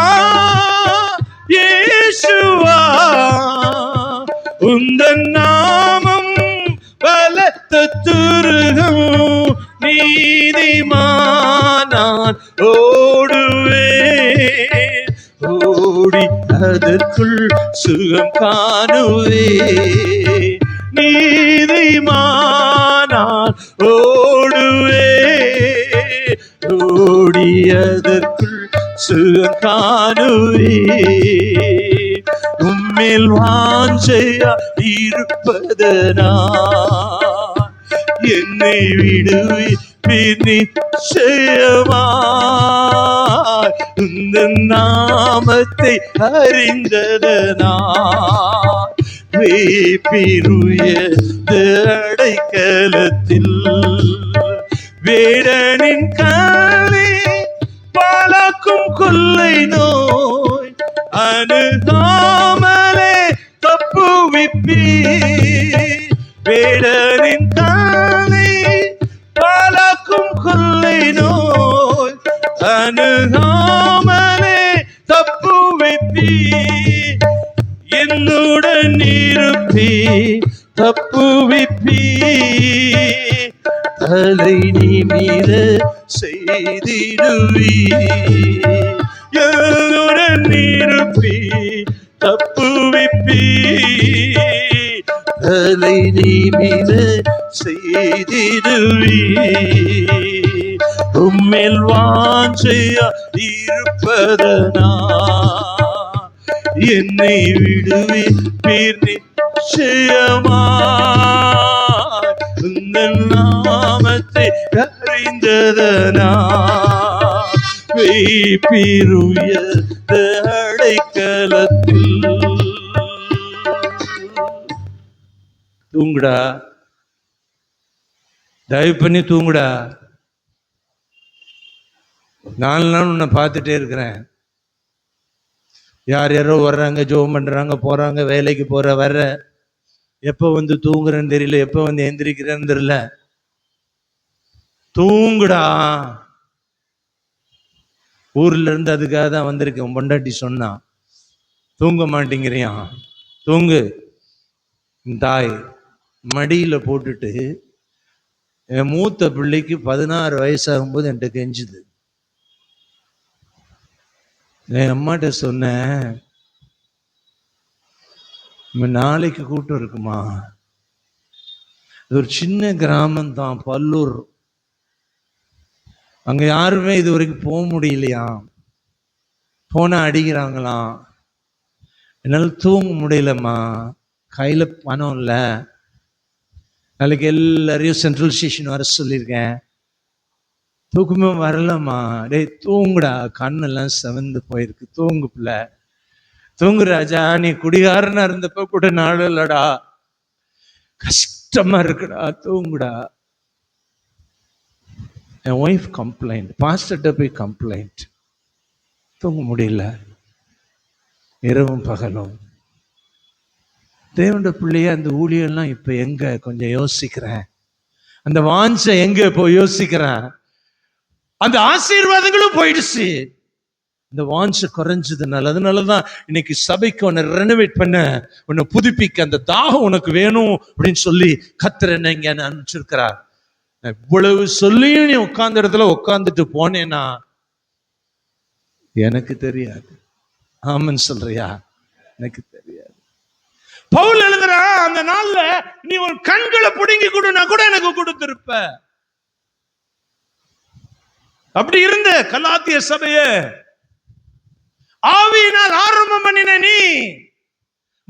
இயேசுவா உந்தன் நாமம் பலத்த துருகம். நீதிமானான் ஓடுவேன், ஓடி அதற்குள் சுகம் காணுவேன். நீதிமானான் ஓடுவேன், ஓடி அதற்குள் சுகம் காணுவேன். உம்மேல் வாஞ்சையா இருப்பதனா என்னை விடுவிப்பீர் நிச்சயமாய், உந்தன் நாமத்தை அறிந்ததனா வேப்பீர் உயர்ந்த அடைக்கலத்தில். வேடனின் காலை பாலாக்கும் கொள்ளை நோய் அணுகாமலே தப்புவிப்பீர். வேடனின் காலை பாலாக்கும் கொள்ளை நோய் அணுகாமலே தப்புவிப்பீர். என்னுடன் இருப்பீர், தப்புவிப்பீர். தலை நிமிர செய்திடுவீர். என்னுடன் இருப்பீர், தப்புவிப்பீர். தலை நிமிர செய்திடுவீர். உம்மேல் வாஞ்சையா இருப்பதனா என்னை விடுவிப்பீர் நிச்சயமாய், உந்தன் நாமத்தை அறிந்ததனா வேப்பீர் உயர்ந்த அடைக்கலத்தில். தூங்குடா, தயவு பண்ணி தூங்குடா, 4 நாள் உன்னை பார்த்துட்டே இருக்கிறேன். யார் யாரோ வர்றாங்க, ஜோம் பண்றாங்க, போறாங்க, வேலைக்கு போற வர்ற, எப்போ வந்து தூங்குறேன்னு தெரியல, எப்போ வந்து எந்திரிக்கிறேன்னு தெரியல. தூங்குடா. ஊர்ல இருந்து அதுக்காக தான் வந்திருக்கேன். பொண்டாட்டி சொன்னா, தூங்க மாட்டேங்கிறியான், தூங்கு. தாய் மடியில போட்டுட்டு, என் மூத்த பிள்ளைக்கு 16 வயசாகும்போது என்கிட்ட கெஞ்சுது. என் அம்மாட்ட சொன்னேன், நாளைக்கு கூட்டம் இருக்குமா? இது ஒரு சின்ன கிராமம் தான், பல்லூர். அங்க யாருமே இது வரைக்கும் போக முடியலையா, போனா அடிக்கிறாங்களாம். என்னால தூங்க முடியலம்மா, கையில பணம் இல்லை. நாளைக்கு எல்லாரையும் சென்ட்ரல் ஸ்டேஷன் வர சொல்லியிருக்கேன், தூக்கமே வரலம்மா. டேய் தூங்குடா, கண்ணெல்லாம் செவந்து போயிருக்கு, தூங்கு பிள்ளை, தூங்கு ராஜா. நீ குடிகாரனா இருந்தப்ப கூட நாள் இல்லடா, கஷ்டமா இருக்குடா, தூங்குடா. என் ஒய்ஃப் கம்ப்ளைண்ட், பாஸ்டர்கிட்ட போய் கம்ப்ளைண்ட், தூங்க முடியல இரவும் பகலும். தேவனுடைய பிள்ளைய அந்த ஊழியெல்லாம் இப்ப எங்க கொஞ்சம் யோசிக்கிறேன், அந்த வாஞ்சை எங்க இப்போ யோசிக்கிறேன். அந்த ஆசீர்வாதங்களும் போயிடுச்சு, இந்த வாஞ்சை குறைஞ்சதுனால. அதனாலதான் இன்னைக்கு சபைக்கு உன்னை ரெனோவேட் பண்ண, உன்னை புதுப்பிக்க, அந்த தாகம் உனக்கு வேணும் அப்படின்னு சொல்லி கர்த்தர் என்ன இங்க அனுப்பிச்சிருக்கிறார். இவ்வளவு சொல்லியும் நீ உட்கார்ந்த இடத்துல உட்கார்ந்துட்டு போனேன்னா எனக்கு தெரியாது. ஆமன் சொல்றியா? எனக்கு தெரியாது. பவுல் எழுதுற, அந்த நாள்ல நீ ஒரு கண்களை புடுங்கி கொடுனா கூட எனக்கு கொடுத்திருப்ப. அப்படி இருந்த கலாத்திய சபையே ஆவியினால் ஆரம்பம் பண்ணின நீ,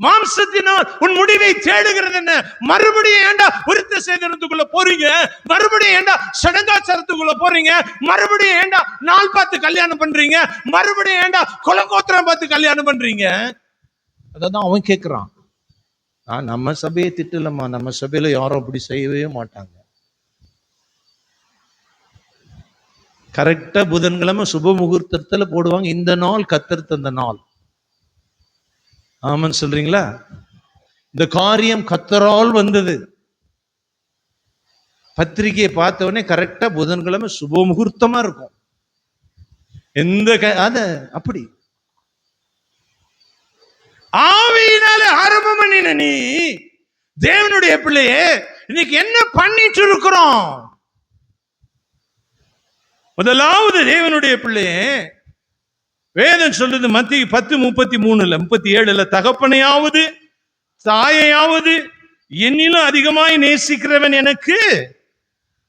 மாம்சத்தினால் உன் முடிவை தேடுகிறது என்ன? மறுபடியும் ஏண்டா விருத்த சேதனத்துக்குள்ள போறீங்க? மறுபடியும் ஏண்டா சடங்காச்சாரத்துக்குள்ள போறீங்க? மறுபடியும் ஏண்டா நாள் பார்த்து கல்யாணம் பண்றீங்க? மறுபடியும் ஏண்டா குலகோத்திரம் பார்த்து கல்யாணம் பண்றீங்க? அதான் அவன் கேட்கிறான். நம்ம சபையை திட்டலம்மா, நம்ம சபையில யாரும் அப்படி செய்யவே மாட்டாங்க. கரெக்டா புதன்கிழமை சுப முகூர்த்தத்துல போடுவாங்க, இந்த நாள் கர்த்தர் தந்த நாள். ஆமன் சொல்றீங்களா? இந்த காரியம் கர்த்தரால் வந்தது. பத்திரிகையை பார்த்த உடனே கரெக்டா புதன்கிழமை சுப முகூர்த்தமா இருக்கும். அத அப்படி ஆவியினால ஆரம்பம் பண்ணின நீ, தேவனுடைய பிள்ளையே, இன்னைக்கு என்ன பண்ணிட்டு இருக்கிறோம்? முதலாவது தேவனுடைய பிள்ளையே, வேதம் சொல்றது மத்திய 10:33-37, தகப்பனையாவது தாயையாவது என்னிலும் அதிகமாய் நேசிக்கிறவன் எனக்கு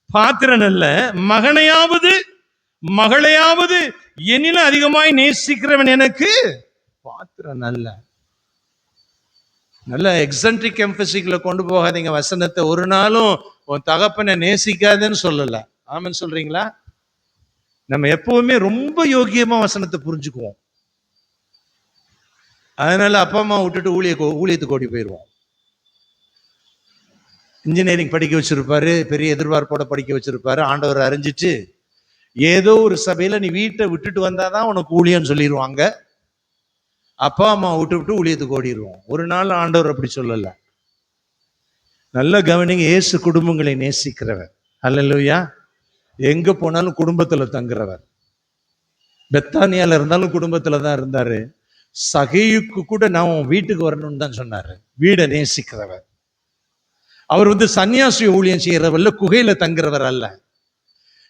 பாத்திரன் அல்ல, மகனையாவது மகளையாவது என்னிலும் அதிகமாய் நேசிக்கிறவன் எனக்கு பாத்திரன் அல்ல. நல்ல எக்ஸென்ட்ரிக் எம்பசிக்ல கொண்டு போகாதீங்க வசனத்தை. ஒரு நாளும் உன் தகப்பனை நேசிக்காதுன்னு சொல்லல. ஆமன் சொல்றீங்களா? நம்ம எப்பவுமே ரொம்ப யோகியமா வசனத்தை புரிஞ்சுக்குவோம். அதனால அப்பா அம்மா விட்டுட்டு ஊழியத்துக்கு ஓடி போயிடுவோம். இன்ஜினியரிங் படிக்க வச்சிருப்பாரு, பெரிய எதிர்பார்ப்போட படிக்க வச்சிருப்பாரு. ஆண்டவர் அறிஞ்சிட்டு ஏதோ ஒரு சபையில நீ வீட்டை விட்டுட்டு வந்தாதான் உனக்கு ஊழியன்னு சொல்லிடுவாங்க. அப்பா அம்மா விட்டு ஊழியத்துக்கு ஓடிடுவோம். ஒரு நாள் ஆண்டவர் அப்படி சொல்லல. நல்ல கவனிங்க, இயேசு குடும்பங்களை நேசிக்கிறவர். அல்லேலூயா. எங்க போனாலும் குடும்பத்துல தங்குறவர். பெத்தானியால இருந்தாலும் குடும்பத்துல தான் இருந்தாரு. சகையுக்கு கூட நான் வீட்டுக்கு வரணும்னு தான் சொன்னாரு. வீடை நேசிக்கிறவர். அவர் சன்னியாசி ஊழியம் செய்யறவர்ல, குகையில தங்குறவர் அல்ல.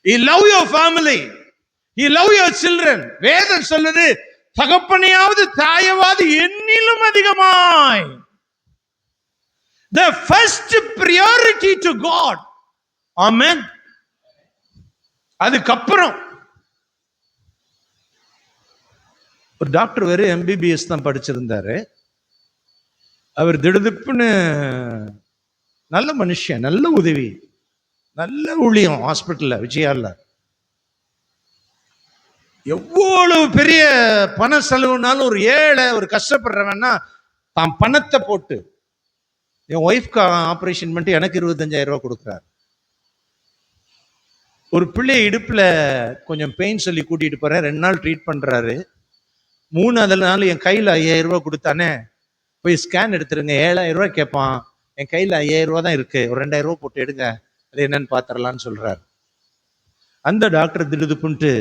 He love your family, he love your children. வேதம் சொல்லுது, தகப்பனையாவது தாயவாது என்னிலும் அதிகமாய். The first priority to God. Amen. அதுக்கப்புறம் ஒரு டாக்டர் வேறு MBBS தான் படிச்சிருந்தாரு. அவர் திடுதிப்புன்னு நல்ல மனுஷன், நல்ல உதவி, நல்ல ஊழியம் ஹாஸ்பிட்டல்ல, விஜயால எவ்வளவு பெரிய பண செலவுனாலும் ஒரு ஏழை, ஒரு கஷ்டப்படுறவன்னா தான் பணத்தை போட்டு, என் ஒய்ஃப்க்கு ஆபரேஷன் பண்ணிட்டு எனக்கு 25,000 ரூபாய் கொடுக்குறாரு. ஒரு பிள்ளைய இடுப்புல கொஞ்சம் பெயின் சொல்லி கூட்டிட்டு போறேன், 2 நாள் ட்ரீட் பண்றாரு. 3வது நாள் என் கையில 5000 ரூபாய் கொடுத்தானே, போய் ஸ்கேன் எடுத்துருங்க, 7000 ரூபாய் கேட்பான், என் கையில 5000 ரூபாய் தான் இருக்கு, ஒரு 2000 ரூபாய் போட்டு எடுங்க, அது என்னன்னு பாத்திரலான்னு சொல்றாரு. அந்த டாக்டர் திடுதுப்புன்ட்டு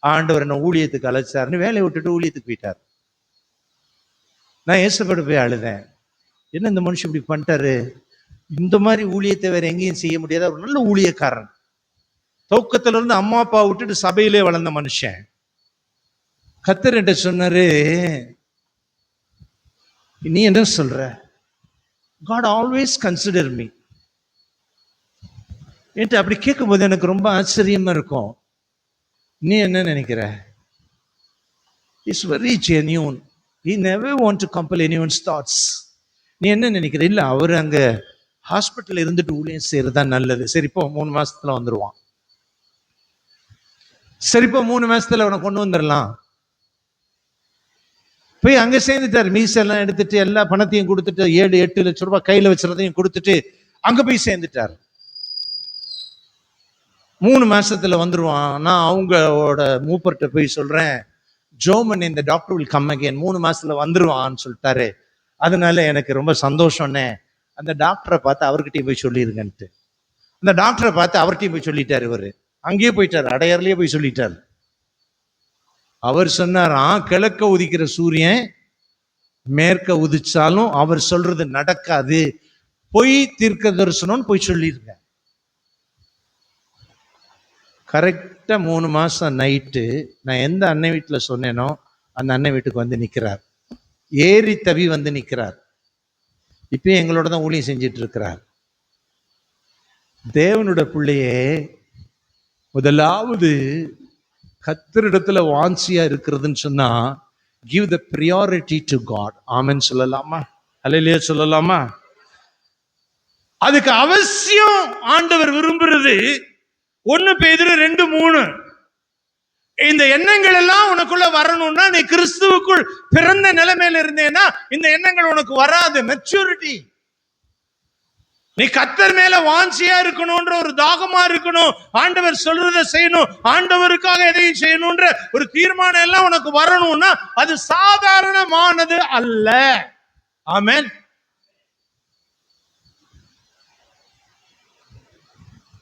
ஆண்டவர் என்ன ஊழியத்துக்கு அழைச்சாருன்னு வேலையை விட்டுட்டு ஊழியத்துக்கு போயிட்டார். நான் ஏசப்பட்டு போய் அழுதேன், என்ன இந்த மனுஷன் இப்படி பண்ணிட்டாரு, இந்த மாதிரி ஊழியத்தை வேற எங்கேயும் செய்ய முடியாத ஒரு நல்ல ஊழியக்காரன், துவக்கத்துல இருந்து அம்மா அப்பா விட்டுட்டு சபையிலே வளர்ந்த மனுஷன். கர்த்தர் என்கிட்ட சொன்னாரு, நீ என்ன சொல்ற, God always consider me. என்கிட்ட அப்படி கேட்கும் போது எனக்கு ரொம்ப ஆச்சரியமா இருக்கும். நீ என்ன நினைக்கிற? It's very genuine. He never want to compel anyone's thoughts. நீ என்ன நினைக்கிற? இல்ல, அவர் அங்க ஹாஸ்பிட்டல் இருந்துட்டு ஊழியம் செய்யறதா நல்லது. சரிப்போ 3 மாசத்துல வந்துருவான். சரிப்போ 3 மாசத்துல அவனை கொண்டு வந்துடலாம். போய் அங்க சேர்ந்துட்டார். மீசெல்லாம் எடுத்துட்டு எல்லா பணத்தையும் கொடுத்துட்டு 7-8 லட்சம் ரூபாய் கையில வச்சுறதையும் கொடுத்துட்டு அங்க போய் சேர்ந்துட்டார். 3 மாசத்துல வந்துருவான். நான் அவங்களோட மூப்பர்கிட்ட போய் சொல்றேன், ஜோமன் இந்த டாக்டர் வில் கம் அகைன், 3 மாசத்துல வந்துருவான்னு சொல்லிட்டாரு. அதனால எனக்கு ரொம்ப சந்தோஷம்னே. அந்த டாக்டரை பார்த்து அவர்கிட்டயும் போய் சொல்லிருங்கன்ட்டு அந்த டாக்டரை பார்த்து அவர்கிட்டயும் போய் சொல்லிட்டாரு. இவரு அங்கேயே போயிட்டாரு, அடையாறுலயே போய் சொல்லிட்டாரு. அவர் சொன்னாராம், கிழக்க உதிக்கிற சூரியன் மேற்க உதிச்சாலும் அவர் சொல்றது நடக்காது, பொய் தீர்க்க தரிசனம் போய் சொல்லிருங்க. கரெக்டா 3 மாசம் நைட்டு நான் எந்த அன்னை வீட்டுல சொன்னேனோ அந்த அன்னை வீட்டுக்கு வந்து நிக்கிறார். ஏறி தவி வந்து நிக்கிறார். இப்பயும் எங்களோட தான் ஊழியம் செஞ்சிட்டு இருக்கிறார். தேவனோட பிள்ளையே, முதலாவது கர்த்தரிடத்துல வாஞ்சியா இருக்கிறதுன்னு சொன்னா, give the priority to God. ஆமென் சொல்லலாமா? அல்லேலூயா சொல்லலாமா? அதுக்கு அவசியம் ஆண்டவர் விரும்புறது 1 பேதுரு 2:3. இந்த எண்ணங்கள் எல்லாம் உனக்குள்ள வரணும்னா நீ கிறிஸ்துவுக்குள் பிறந்த நிலைமையில இருந்தேன்னா இந்த எண்ணங்கள் உனக்கு வராது. மெச்சூரிட்டி. நீ கர்த்தர் மேல வாஞ்சியா இருக்கணும்ன்ற ஒரு தாகமா இருக்கணும், ஆண்டவர் சொல்றதை செய்யணும், ஆண்டவருக்காக எதையும் செய்யணும்ன்ற ஒரு தீர்மானம் எல்லாம் உனக்கு வரணும்னா அது சாதாரணமானது அல்ல. ஆமென்.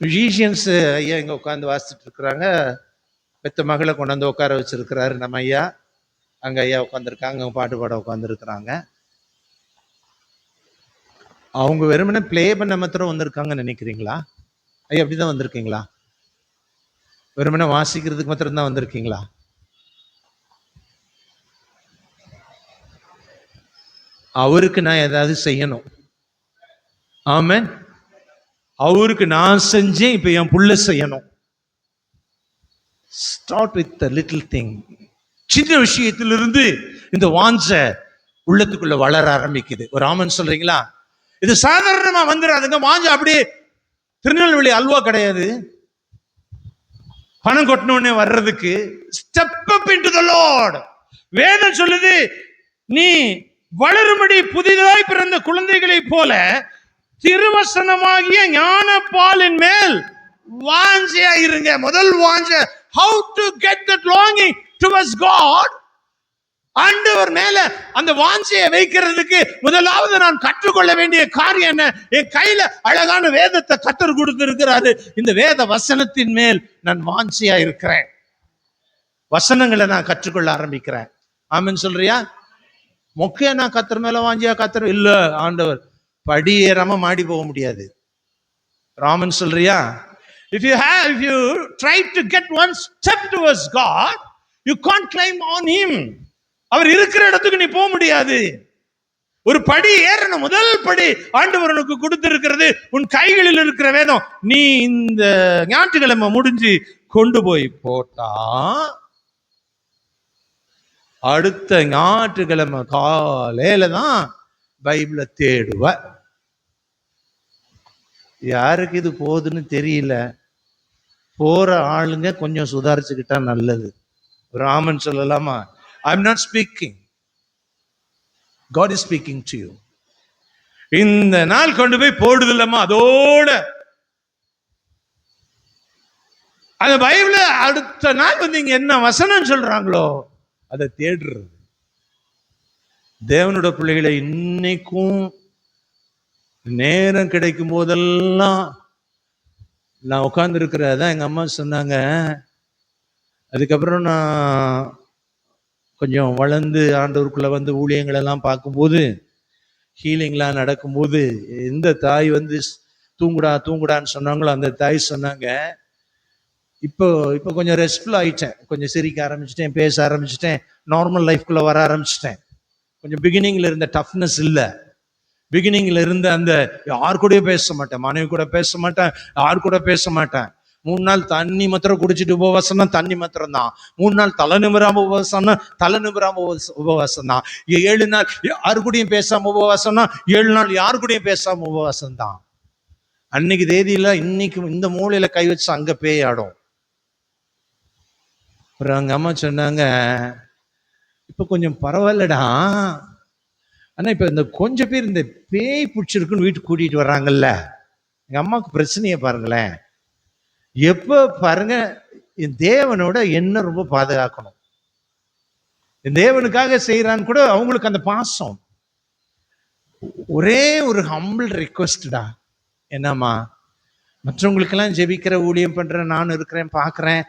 மியூசிஷியன்ஸ் ஐயா இங்க உட்காந்து வாசிச்சுட்டு இருக்கிறாங்க. பெத்த மகளை கொண்டாந்து உட்கார வச்சிருக்கிறாரு நம்ம ஐயா. அங்க ஐயா உட்காந்துருக்காங்க, அவங்க பாட்டு பாட உட்காந்துருக்கிறாங்க. அவங்க வெறுமனே பிளே பண்ண மாத்திரம் வந்திருக்காங்கன்னு நினைக்கிறீங்களா? ஐயா அப்படிதான் வந்திருக்கீங்களா? வெறுமனே வாசிக்கிறதுக்கு மாத்திரம் தான் வந்திருக்கீங்களா? அவருக்கு நான் ஏதாவது செய்யணும். ஆமென். அவருக்கு நான் செஞ்சேன், இப்ப என் புள்ள செய்யணும். Start with the little thing. சின்ன விஷயத்திலிருந்து இந்த வாஞ்ச உள்ளத்துக்குள்ள வளர ஆரம்பிக்குது. ஒரு ஆமென் சொல்றீங்களா? இது சாதாரணமா வந்துடாதுங்க. வாஞ்ச அப்படியே திருநெல்வேலி அல்வா கிடையாது, பணம் கொட்டணும்னே வர்றதுக்கு. Step up into the Lord. வேதம் சொல்லுது, நீ வளரும்படி புதிதாய் பிறந்த குழந்தைகளை போல திருவசனமாகிய ஞான பாலின் மேல் வாஞ்சையா இருங்க. முதல் வாஞ்ச, how to get that longing towards God. ஆண்டவர் மேல அந்த வாஞ்சையை வைக்கிறதுக்கு முதலாவது நான் கற்றுக்கொள்ள வேண்டிய காரியம் என்ன? என் கையில அழகான வேதத்தை கத்தர் கொடுத்திருக்கிறாரு. இந்த வேத வசனத்தின் மேல் நான் வாஞ்சையா இருக்கிறேன். வசனங்களை நான் கற்றுக்கொள்ள ஆரம்பிக்கிறேன். ஆமென் சொல்றியா? மொக்கையா நான் கத்தர் மேல வாஞ்சியா கத்தர் இல்ல. ஆண்டவர் படி ஏறாம மாடி போக முடியாது. ராமன் சொல்றியா? If you try to get one step towards God, you can't climb on him. அவர் இருக்கிற இடத்துக்கு நீ போக முடியாது. ஒரு படி ஏறணும். முதல் படி ஆண்டவர் உனக்கு கொடுத்திருக்கிறது உன் கைகளில் இருக்கிற வேதம். நீ இந்த ஞாயிற்றுக்கிழமை முடிஞ்சு கொண்டு போய் போட்டா அடுத்த ஞாயிற்றுக்கிழமை காலையில தான் பைபிளை தேடுவ. யாருக்கு இது போகுதுன்னு தெரியல. போற ஆளுங்க கொஞ்சம் சுதாரிச்சுக்கிட்டா நல்லது. ராமன் சொல்லலாமா? I'm not speaking. God is speaking to you. இந்த நாள் கொண்டு போய் போடுது இல்லம்மா, அதோட அந்த பைபிள் அடுத்த நாள் வந்து இங்க என்ன வசனம் சொல்றாங்களோ அதை தேடுறது. தேவனோட பிள்ளைகளை இன்னைக்கும் நேரம் கிடைக்கும் போதெல்லாம் நான் உட்கார்ந்து இருக்கிறதான் எங்க அம்மா சொன்னாங்க. அதுக்கப்புறம் நான் கொஞ்சம் வளர்ந்து ஆண்டவருக்குள்ள வந்து ஊழியங்கள் எல்லாம் பார்க்கும்போது, ஹீலிங்லாம் நடக்கும்போது, எந்த தாய் வந்து தூங்குடான்னு சொன்னாங்களோ அந்த தாய் சொன்னாங்க, இப்போ இப்போ கொஞ்சம் ரெஸ்ட்ஃபுல் ஆயிட்டேன், கொஞ்சம் சிரிக்க ஆரம்பிச்சிட்டேன், பேச ஆரம்பிச்சிட்டேன், நார்மல் லைஃப்குள்ள வர ஆரம்பிச்சிட்டேன். கொஞ்சம் பிகினிங்ல இருந்த டஃப்னஸ் இல்லை. பிகினிங்ல இருந்த அந்த யார் கூட பேச மாட்டேன், மனைவி கூட பேச மாட்டேன், யார் கூட பேச மாட்டேன். 3 நாள் தண்ணி மாத்திரம் குடிச்சிட்டு உபவாசம்னா தண்ணி மாத்திரம் தான். 3 நாள் தலை நிமிராம உபவாசம்னா தலை நிமிராம உபவாசம் தான். 7 நாள் யாரு கூடயும் பேசாம உபவாசம்னா 7 நாள் யாரு கூடயும் பேசாம உபவாசம் தான். அன்னைக்கு தேதியில இன்னைக்கு இந்த மூலையில கை வச்சு அங்க பேய் ஆடும். அப்புறம் அங்க அம்மா சொன்னாங்க, இப்ப கொஞ்சம் பரவாயில்லடா, ஆனா இப்ப இந்த கொஞ்சம் பேர் இந்த பேய் பிடிச்சிருக்குன்னு வீட்டுக்கு கூட்டிட்டு வர்றாங்கல்ல, எங்க அம்மாவுக்கு பிரச்சனையை பாருங்களேன். எப்ப பாருங்க என் தேவனோட என்ன ரொம்ப பாதுகாக்கணும், என் தேவனுக்காக செய்யறான்னு கூட அவங்களுக்கு அந்த பாசம். ஒரே ஒரு ஹம்பிள் ரிக்வெஸ்டா, என்னம்மா மற்றவங்களுக்கெல்லாம் ஜெபிக்கிற ஊழியம் பண்றேன், நான் இருக்கிறேன், பார்க்குறேன்,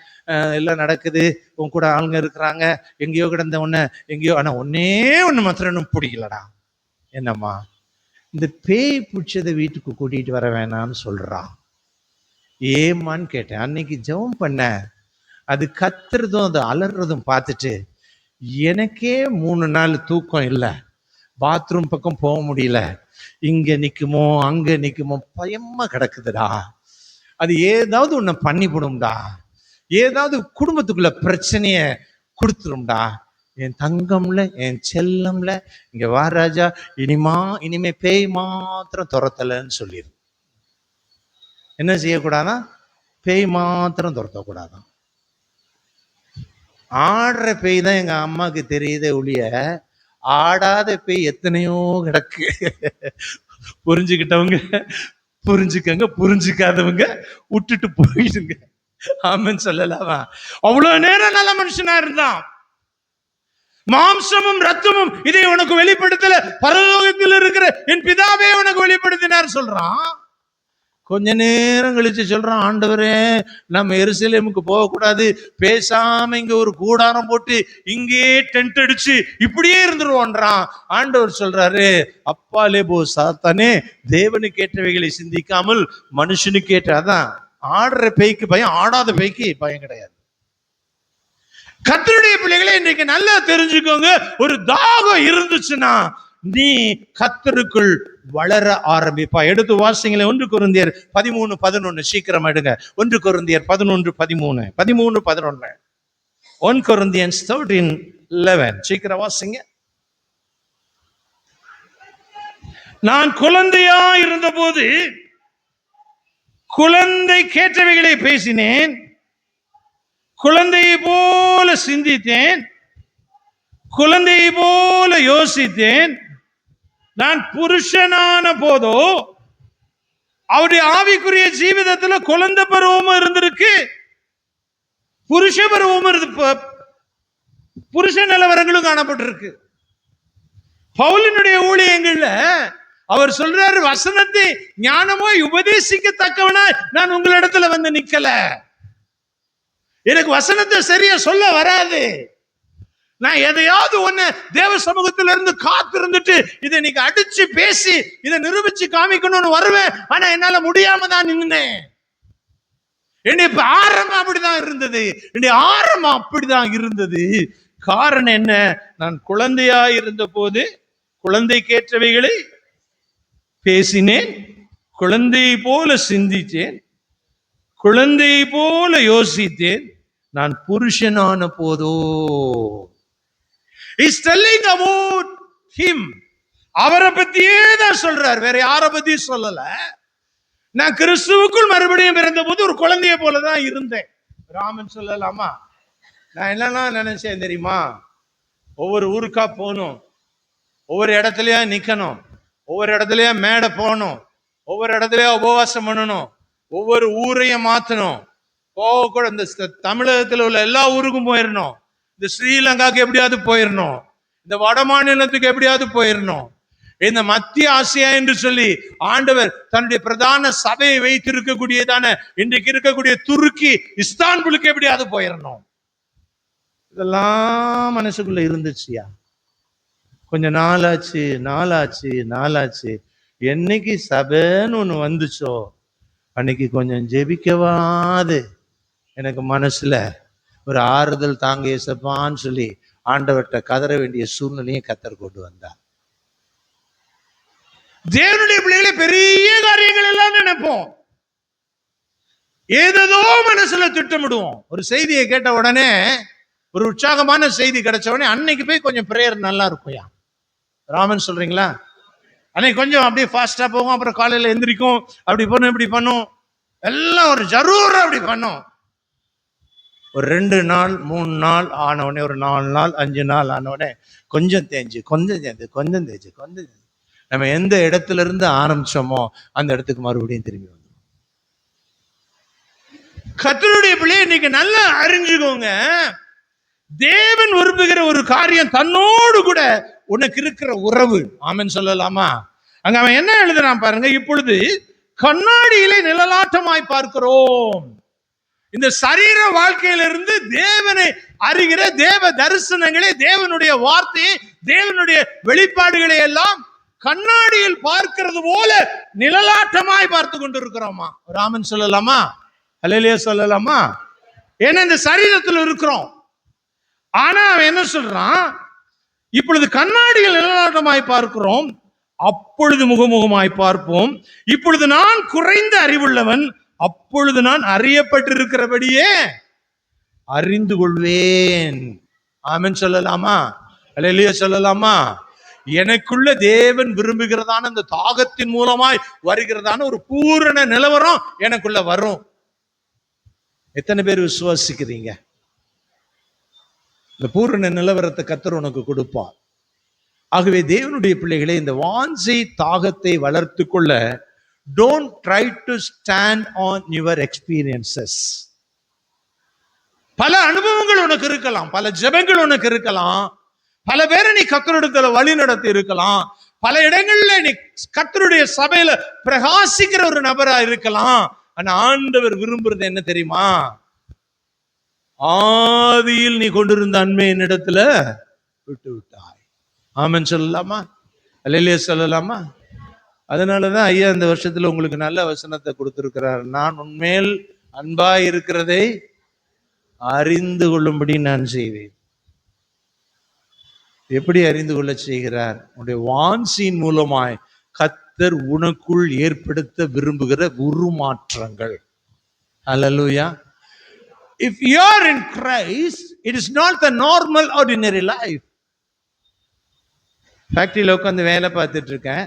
எல்லாம் நடக்குது, உன் கூட ஆளுங்க இருக்கிறாங்க, எங்கேயோ கிடந்த ஒன்று எங்கேயோ, ஆனால் ஒன்று மாத்திரம் பிடிக்கலடா. என்னம்மா இந்த பேய் பிடிச்சதை வீட்டுக்கு கூட்டிகிட்டு வர வேணான்னு சொல்கிறா. ஏமான்னு கேட்டேன். அன்னைக்கு ஜெபம் பண்ண, அது கத்துறதும் அது அலறதும் பார்த்துட்டு எனக்கே 3 நாள் தூக்கம் இல்லை, பாத்ரூம் பக்கம் போக முடியல, இங்கே நிற்குமோ அங்கே நிற்குமோ பயமா கிடக்குதுடா. அது ஏதாவது ஒன்று பண்ணிவிடும்டா, ஏதாவது குடும்பத்துக்குள்ள பிரச்சனைய கொடுத்துரும்டா. என் தங்கம்ல, என் செல்லம்ல, இங்க வா ராஜா, இனிமே பேய் மாத்திரம் துரத்தலன்னு சொல்லிடு. என்ன செய்யக்கூடாதான்? பேய் மாத்திரம் துரத்தக்கூடாதான். ஆடுற பேய் தான் எங்க அம்மாவுக்கு தெரியுதே ஒழிய, ஆடாத பேய் எத்தனையோ கிடக்கு. புரிஞ்சுக்கிட்டவங்க புரிஞ்சுக்கங்க, புரிஞ்சுக்காதவங்க விட்டுட்டு போயிடுங்க. ஆமென் சொல்லலாமா? அவ்வளவு நேரம் நல்ல மனுஷனா இருந்தான். மாம்சமும் ரத்தமும் இதை உனக்கு வெளிப்படுத்தல, பரலோகத்தில் இருக்கிற என் பிதாவே உனக்கு வெளிப்படுத்தினார் சொல்றான். கொஞ்ச நேரம் கழிச்சு சொல்றான், ஆண்டவரே நம்ம எருசலேமுக்கு போகக்கூடாது, பேசாம இங்க ஒரு கூடாரம் போட்டு இங்கே டென்ட் அடிச்சு இப்படியே இருந்துருவோன்றான். ஆண்டவர் சொல்றாரு, அப்பாலே போ சாத்தானே, தேவனுக்கு ஏற்றவைகளை சிந்திக்காமல் மனுஷனுக்கு ஏற்ற. அதான் ஆடுற பேய்க்கு பயம், ஆடாத பேய்க்கு பயம் கிடையாது. கர்த்தருடைய பிள்ளைகளை இன்றைக்கு நல்லா தெரிஞ்சுக்கோங்க, ஒரு தாகம் இருந்துச்சுன்னா நீ கர்த்தருக்குள் வளர ஆரம்பிப்பா. எடுத்து வாசிங்களே, 1 கொரிந்தியர் 13:11. சீக்கிரம் எடுங்க. 1 கொரிந்தியர் 11:13. 13:11. 1 Corinthians 13:11. சீக்கிரம் வாசிங்க. நான் குழந்தையா இருந்த போது குழந்தை கேட்டவைகளை பேசினேன், குழந்தையை போல சிந்தித்தேன், குழந்தையை போல யோசித்தேன். நான் புருஷனான போதோ அவருடைய ஆவிக்குரிய ஜீவிதத்துல குழந்தை பருவமும் இருந்திருக்கு, புருஷ பருவமும் இருந்து, புருஷ நிலவரங்களும் காணப்பட்டிருக்கு. பவுலினுடைய ஊழியங்கள்ல அவர் சொல்றாரு, வசனத்தை ஞானமோ உபதேசிக்கத்தக்கவனா நான் உங்களிடத்துல வந்து நிக்கல, எனக்கு வசனத்தை சரியா சொல்ல வராது, நான் எதையாவது ஒண்ணு தேவ சமூகத்தில இருந்து காத்திருந்துட்டு இதை நீங்க அடிச்சு பேசி இதை நிரூபிச்சு காமிக்கணும்னு வருவேன், ஆனா என்னால முடியாம தான் நின்னேன். என்னுடைய ஆரம்பம் அப்படிதான் இருந்தது, என்னுடைய ஆரம்பம் அப்படிதான் இருந்தது. காரணம் என்ன? நான் குழந்தையா இருந்த போது குழந்தைக்கேற்றவைகளை பேசினேன், குழந்தை போல சிந்தித்தேன், குழந்தை போல யோசித்தேன். நான் புருஷனான போதோ, He's telling about him. அவரை பத்தியே தான் சொல்றார், வேற யாரை பத்தி சொல்லல. நான் கிறிஸ்துவுக்குள் மறுபடியும் பிறந்த போது ஒரு குழந்தைய போலதான் இருந்தேன். ராமன் சொல்லலாமா? நான் என்னெல்லாம் நினைச்சேன் தெரியுமா? ஒவ்வொரு ஊருக்கா போகணும், ஒவ்வொரு இடத்துலயா நிக்கணும், ஒவ்வொரு இடத்துலயா மேடை போகணும், ஒவ்வொரு இடத்துலயா உபவாசம் பண்ணணும், ஒவ்வொரு ஊரையும் மாத்தணும், கூட இந்த தமிழகத்தில் உள்ள எல்லா ஊருக்கும் போயிடணும், இந்த ஸ்ரீலங்காக்கு எப்படியாவது போயிடணும், இந்த வட மாநிலத்துக்கு எப்படியாவது போயிடணும். இந்த மத்திய ஆசியா என்று சொல்லி ஆண்டவர் தன்னுடைய பிரதான சபையை வைத்திருக்கக்கூடியதான இன்றைக்கு இருக்கக்கூடிய துருக்கி இஸ்தான்புலுக்கு எப்படியாவது போயிடணும். இதெல்லாம் மனசுக்குள்ள இருந்துச்சியா. கொஞ்சம் நாளாச்சு. என்னைக்கு சபைன்னு ஒண்ணு வந்துச்சோ அன்னைக்கு கொஞ்சம் ஜெபிக்கவாது எனக்கு மனசுல ஒரு ஆறுதல் தாங்க ஏசப்பான்னு சொல்லி ஆண்டவர்கிட்ட கதற வேண்டிய சூழ்நிலையை கத்தர் கொண்டு வந்தார். தேவனுடைய பிள்ளைகளை பெரிய காரியங்கள் எல்லாம் நினைப்போம், ஏதோ மனசுல திட்டமிடுவோம். ஒரு செய்தியை கேட்ட உடனே, ஒரு உற்சாகமான செய்தி கிடைச்ச உடனே அன்னைக்கு போய் கொஞ்சம் பிரேயர் நல்லா இருக்கும்யா. ராமன் சொல்றீங்களா? அன்னைக்கு கொஞ்சம் அப்படியே ஃபாஸ்டா போகும், அப்புறம் காலையில எந்திரிக்கும், அப்படி பண்ணும் இப்படி பண்ணும், எல்லாம் ஒரு ஜரூரா அப்படி பண்ணும். ஒரு 2 நாள் 3 நாள் ஆனவுடனே, ஒரு 4 நாள் 5 நாள் ஆனவுடனே கொஞ்சம் தேஞ்சு நம்ம எந்த இடத்துல இருந்து ஆரம்பிச்சோமோ அந்த இடத்துக்கு மறுபடியும் திரும்பி வந்து கர்த்தருடைய பிள்ளை இன்னைக்கு நல்லா அறிஞ்சுக்கோங்க. தேவன் விரும்புகிற ஒரு காரியம் தன்னோடு கூட உனக்கு இருக்கிற உறவு. ஆமென் சொல்லலாமா? அங்க அவன் என்ன எழுதுறான் பாருங்க. இப்பொழுது கண்ணாடியிலே நிழலாட்டமாய் பார்க்கிறோம். இந்த சரீர வாழ்க்கையிலிருந்து தேவனை அறிகிற தேவ தரிசனங்களே, தேவனுடைய வார்த்தையை, தேவனுடைய வெளிப்பாடுகளை எல்லாம் கண்ணாடியில் பார்க்கிறது போல நிழலாட்டமாய் பார்த்து கொண்டிருக்கிறோமா? ராமன் சொல்லலாமா? அல்லேலூயா சொல்லலாமா? ஏன்னா இந்த சரீரத்தில் இருக்கிறோம். ஆனா அவன் என்ன சொல்றான்? இப்பொழுது கண்ணாடியில் நிழலாட்டமாய் பார்க்கிறோம், அப்பொழுது முகமுகமாய் பார்ப்போம். இப்பொழுது நான் குறைந்த அறிவுள்ளவன், அப்பொழுது நான் அறியப்பட்டிருக்கிறபடியே அறிந்து கொள்வேன். ஆமென் சொல்லலாமா? அல்லேலூயா சொல்லலாமா? எனக்குள்ள தேவன் விரும்புகிறதான இந்த தாகத்தின் மூலமாய் வருகிறதான ஒரு பூரண நிலவரம் எனக்குள்ள வரும். எத்தனை பேர் விசுவாசிக்கிறீங்க? இந்த பூரண நிலவரத்தை கர்த்தர் உனக்கு கொடுப்பார். ஆகவே தேவனுடைய பிள்ளைகளே, இந்த வாஞ்சை தாகத்தை வளர்த்து கொள்ள don't try to stand on your experiences. பல அனுபவங்கள் உனக்கு இருக்கலாம், பல ஜெபங்கள் உனக்கு இருக்கலாம், பல பேரை நீ கர்த்தரிடத்துல வழி நடத்தி இருக்கலாம், பல இடங்கள்ல நீ கர்த்தருடைய சபையில பிரகாசிக்கிற ஒரு நபரா இருக்கலாம். ஆனா ஆண்டவர் விரும்புறது என்ன தெரியுமா? ஆதியில் நீ கொண்டிருந்த அண்மை என்னிடத்துல விட்டு விட்டாய். ஆமென் சொல்லலாமா? அல்லேலூயா சொல்லலாமா? அதனாலதான் ஐயா இந்த வருஷத்துல உங்களுக்கு நல்ல வசனத்தை கொடுத்திருக்கிறார். நான் உன்மேல் அன்பாய் இருக்கிறதை அறிந்து கொள்ளும்படி நான் செய்வேன். எப்படி அறிந்து கொள்ள செய்கிறார்? உன்னுடைய வாஞ்சியின் மூலமாய் கர்த்தர் உனக்குள் ஏற்படுத்த விரும்புகிற உருமாற்றங்கள். அல்லேலூயா. If you are in Christ, it is not the normal ordinary life. ஃபேக்டரியில உட்காந்து வேலை பார்த்துட்டு இருக்கேன்.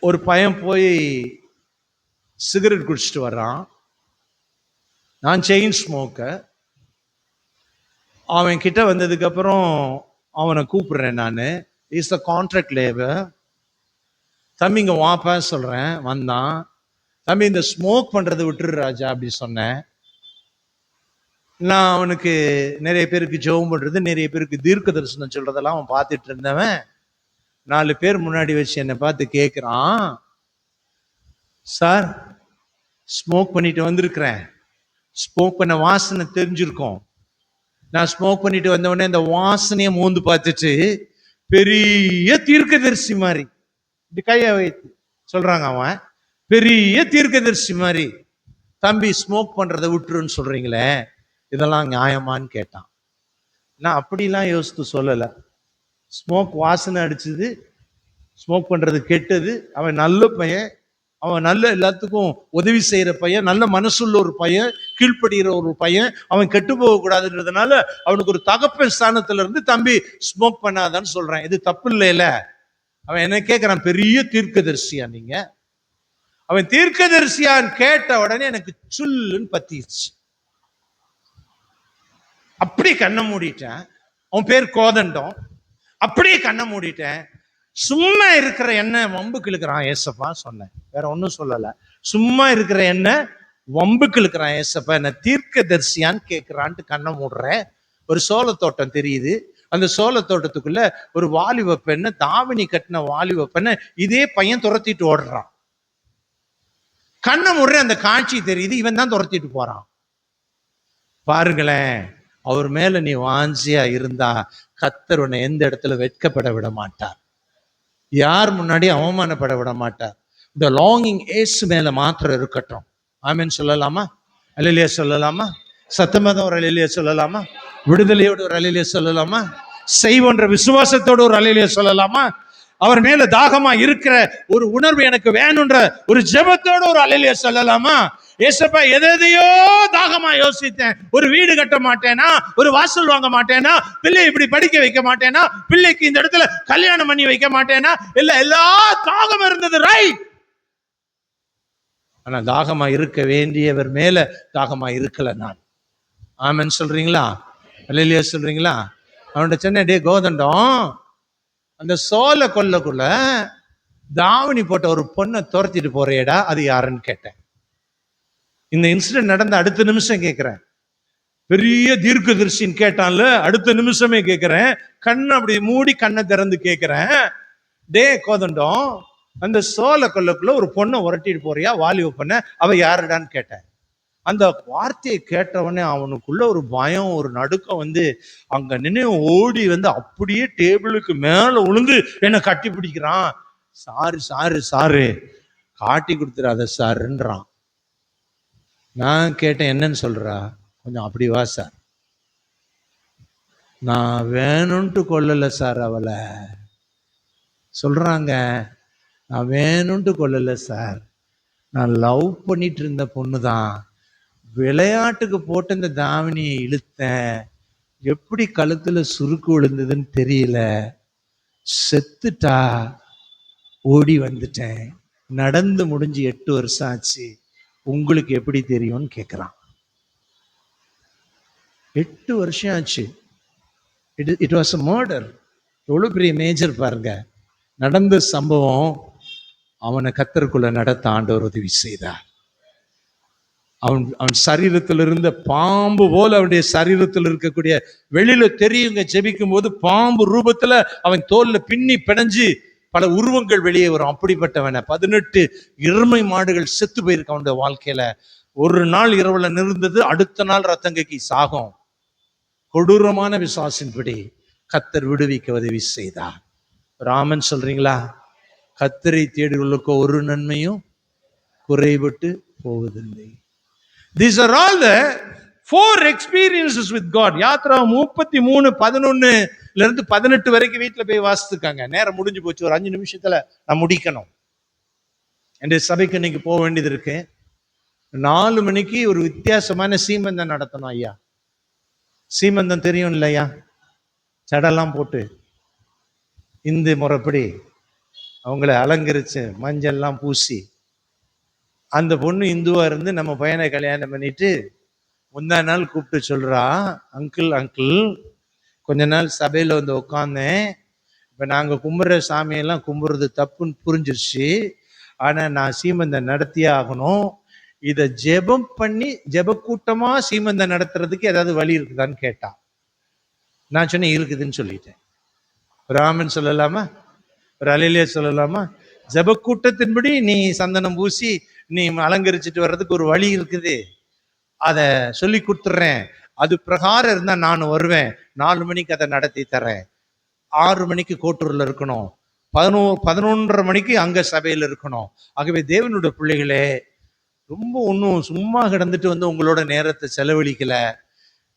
ஒரு பையன் போய் சிகரெட் குடிச்சிட்டு வர்றான். நான் செயின் ஸ்மோக்கர். அவன் கிட்ட வந்ததுக்கு அப்புறம் அவனை கூப்பிடுறேன். நான் இஸ் த கான்ட்ராக்ட் லேபர். தம்பி இங்க வாப்பா சொல்றேன். வந்தான். தம்பி இந்த ஸ்மோக் பண்றதை விட்டுரு ராஜா அப்படி சொன்னேன். நான் அவனுக்கு நிறைய பேருக்கு ஜெபம் பண்றது, நிறைய பேருக்கு தீர்க்க தரிசனம் சொல்றதெல்லாம் அவன் பார்த்துட்டு இருந்தவன் 4 பேர் முன்னாடி வச்சு என்னை பார்த்து கேட்கிறான், சார் ஸ்மோக் பண்ணிட்டு வந்திருக்கிறேன், ஸ்மோக் பண்ண வாசனை தெரிஞ்சிருக்கோம். நான் ஸ்மோக் பண்ணிட்டு வந்தவொடனே இந்த வாசனையை மோந்து பார்த்துட்டு பெரிய தீர்க்கதரிசி மாதிரி இப்படி கையை வைத்து சொல்றாங்க. அவன் பெரிய தீர்க்கதரிசி மாதிரி, தம்பி ஸ்மோக் பண்றதை விட்டுருன்னு சொல்றீங்களே, இதெல்லாம் நியாயமான்னு கேட்டான். நான் அப்படிலாம் யோசித்து சொல்லலை. ஸ்மோக் வாசனை அடிச்சது, ஸ்மோக் பண்றது கெட்டது. அவன் நல்ல பையன், அவன் நல்ல எல்லாத்துக்கும் உதவி செய்யற பையன், நல்ல மனசுள்ள ஒரு பையன், கீழ்ப்படுகிற ஒரு பையன். அவன் கெட்டு போக கூடாதுன்றதுனால அவனுக்கு ஒரு தகப்பன் ஸ்தானத்துல இருந்து தம்பி ஸ்மோக் பண்ணாதான்னு சொல்றேன். இது தப்பு இல்லையில? அவன் என்ன கேட்கிறான், பெரிய தீர்க்கதரிசியா நீங்க? அவன் தீர்க்கதரிசியான்னு கேட்ட உடனே எனக்கு சுல்லுன்னு பத்திச்சு. அப்படியே கண்ணை மூடிட்டேன். அவன் பேர் கோதண்டம். அப்படியே கண்ணை மூடிட்டேன். சும்மா இருக்கிற என்ன வம்புக்கு இழுக்கிறான் ஏசப்பா சொன்னேன், வேற ஒன்றும் சொல்லல. சும்மா இருக்கிற என்ன வம்புக்கு இழுக்கிறான் ஏசப்பா, என்ன தீர்க்க தரிசியான்னு கேட்கிறான்ட்டு கண்ணை மூடுறேன். ஒரு சோள தோட்டம் தெரியுது. அந்த சோள தோட்டத்துக்குள்ள ஒரு வாலிப பெண்ணை, தாவணி கட்டின வாலிப பெண்ணை இதே பையன் துரத்திட்டு ஓடுறான். கண்ணை மூடுறேன், அந்த காட்சி தெரியுது. இவன் தான் துரத்திட்டு போறான். பாருங்களேன், அவர் மேல நீ வாஞ்சியா இருந்தா கர்த்தர் உன்னை எந்த இடத்துல வெட்கப்பட விட மாட்டார், யார் முன்னாடி அவமானப்பட விட மாட்டார். இந்த லாங்கிங் ஏசு மேல மாத்திரம் இருக்கட்டும். ஆமென் சொல்லலாமா? அல்லேலூயா சொல்லலாமா? சத்தமாதான் ஒரு அல்லேலூயா சொல்லலாமா? விடுதலையோடு ஒரு அல்லேலூயா சொல்லலாமா? செய்வன்ற விசுவாசத்தோடு ஒரு அல்லேலூயா சொல்லலாமா? அவர் மேல தாகமா இருக்கிற ஒரு உணர்வு எனக்கு வேணும்ன்ற ஒரு ஜெபத்தோடு ஒரு அல்லேலூயா சொல்லலாமா? ஏசப்பா, எதையோ தாகமா யோசித்தேன். ஒரு வீடு கட்ட மாட்டேனா, ஒரு வாசல் வாங்க மாட்டேனா, பிள்ளை இப்படி படிக்க வைக்க மாட்டேனா, பிள்ளைக்கு இந்த இடத்துல கல்யாணம் பண்ணி வைக்க மாட்டேனா, இல்ல எல்லா தாகம் இருந்தது, ரைட். ஆனா தாகமா இருக்க வேண்டியவர் மேல தாகமா இருக்கல நான். ஆமென் சொல்றீங்களா? அல்லேலூயா சொல்றீங்களா? அவன்கிட்ட சொன்ன, டே கோதண்டம், அந்த சோலை கொல்லக்குள்ள தாவணி போட்ட ஒரு பொண்ணை துரத்திட்டு போறேடா, அது யாருன்னு கேட்டேன். இந்த இன்சிடென்ட் நடந்த அடுத்த நிமிஷம் கேட்கிறேன். பெரிய தீர்க்க தரிசின்னு கேட்டான்ல, அடுத்த நிமிஷமே கேட்கிறேன். கண்ணை அப்படி மூடி கண்ணை திறந்து கேட்கிறேன், டே கோதண்டம், அந்த சோலை கொல்லக்குள்ள ஒரு பொண்ணை உரட்டிட்டு போறியா, வாலிப பொண்ணை, அவ யாருடான்னு கேட்டேன். அந்த வார்த்தையை கேட்டவனே அவனுக்குள்ள ஒரு பயம், ஒரு நடுக்கம் வந்து அங்க நின்று ஓடி வந்து அப்படியே டேபிளுக்கு மேல விழுந்து என்னை கட்டி பிடிக்கிறான். சாரு சாரு சாரு, காட்டி கொடுத்துடாத சாருன்றான். நான் கேட்டேன், என்னன்னு சொல்றா? கொஞ்சம் அப்படி வா சார். நான் வேணும்ட்டு கொல்லல சார் அவளை. சொல்றாங்க, நான் வேணும்ட்டு கொல்லல சார், நான் லவ் பண்ணிட்டு இருந்த பொண்ணு தான். விளையாட்டுக்கு போட்டு இந்த தாவணியை இழுத்தேன், எப்படி கழுத்துல சுருக்கு விழுந்ததுன்னு தெரியல, செத்துட்டா, ஓடி வந்துட்டேன், நடந்து முடிஞ்சு 8 வருஷம் ஆச்சு, உங்களுக்கு எப்படி தெரியும்னு கேட்கிறான். 8 வருஷம் ஆச்சு. It was a murder. எவ்வளவு பெரிய மேஜர் பாருங்க. நடந்த சம்பவம், அவனை கத்தருக்குள்ள நடத்த ஆண்டவர் உதவி செய்தார். அவன் சரீரத்தில் இருந்த பாம்பு போல அவனுடைய சரீரத்தில் இருக்கக்கூடிய, வெளியில தெரியுங்க, ஜெபிக்கும் போது பாம்பு ரூபத்துல அவன் தோல்ல பின்னி பிணைஞ்சு பல உருவங்கள் வெளியே வரும். அப்படிப்பட்டவனை 18 எருமை மாடுகள் செத்து போயிருக்கு அவனுடைய வாழ்க்கையில. ஒரு நாள் இரவுல நிறுந்தது, அடுத்த நாள் ரத்தங்கைக்கு சாகும். கொடூரமான விசுவாசின்படி கத்தர் விடுவிக்க உதவி செய்தார். ராமன் சொல்றீங்களா? கத்தரை தேடுகளுக்கு ஒரு நன்மையும் குறைபட்டு போவதில்லை. These are all the 4 experiences with God. Yatra 33:11 இருந்து 18 வரைக்கும் வீட்டுல போய் வாசித்துக்காங்க. நேரம் முடிஞ்சு போச்சு, ஒரு 5 நிமிஷத்துல நான் முடிக்கணும். என் சபைக்கு இன்னைக்கு போக வேண்டியது இருக்கு. 4 மணிக்கு ஒரு வித்தியாசமான சீமந்தம் நடத்தணும் ஐயா. சீமந்தம் தெரியும் இல்லையா? சடெல்லாம் போட்டு இந்து முறைப்படி அவங்கள அலங்கரிச்சு மஞ்சள்லாம் பூசி, அந்த பொண்ணு இந்துவா இருந்து நம்ம பையனை கல்யாணம் பண்ணிட்டு முந்தா நாள் கூப்பிட்டு சொல்றா, அங்கிள் அங்கிள், கொஞ்ச நாள் சபையில வந்து உட்காந்தேன், இப்ப நாங்க கும்பிட்ற சாமியெல்லாம் கும்பிட்றது தப்புன்னு புரிஞ்சிருச்சு, ஆனா நான் சீமந்தம் நடத்தியே ஆகணும், இதை ஜெபம் பண்ணி ஜெப கூட்டமா சீமந்தம் நடத்துறதுக்கு ஏதாவது வழி இருக்குதான்னு கேட்டான். நான் சொன்னேன், இருக்குதுன்னு சொல்லிட்டேன். ராமன் சொல்லலாமா? ஒரு அல்லேலூயா சொல்லலாமா? ஜெப கூட்டத்தின்படி நீ சந்தனம் பூசி நீ அலங்கரிச்சுட்டு வர்றதுக்கு ஒரு வழி இருக்குது, அதை சொல்லி கொடுத்துட்றேன், அது பிரகாரம் இருந்தா நான் வருவேன், 4 மணிக்கு அதை நடத்தி தரேன், 6 மணிக்கு கோட்டூர்ல இருக்கணும், 11:30 மணிக்கு அங்க சபையில் இருக்கணும். ஆகவே தேவனுடைய பிள்ளைகளே, ரொம்ப ஒன்றும் சும்மா கிடந்துட்டு வந்து உங்களோட நேரத்தை செலவழிக்கல.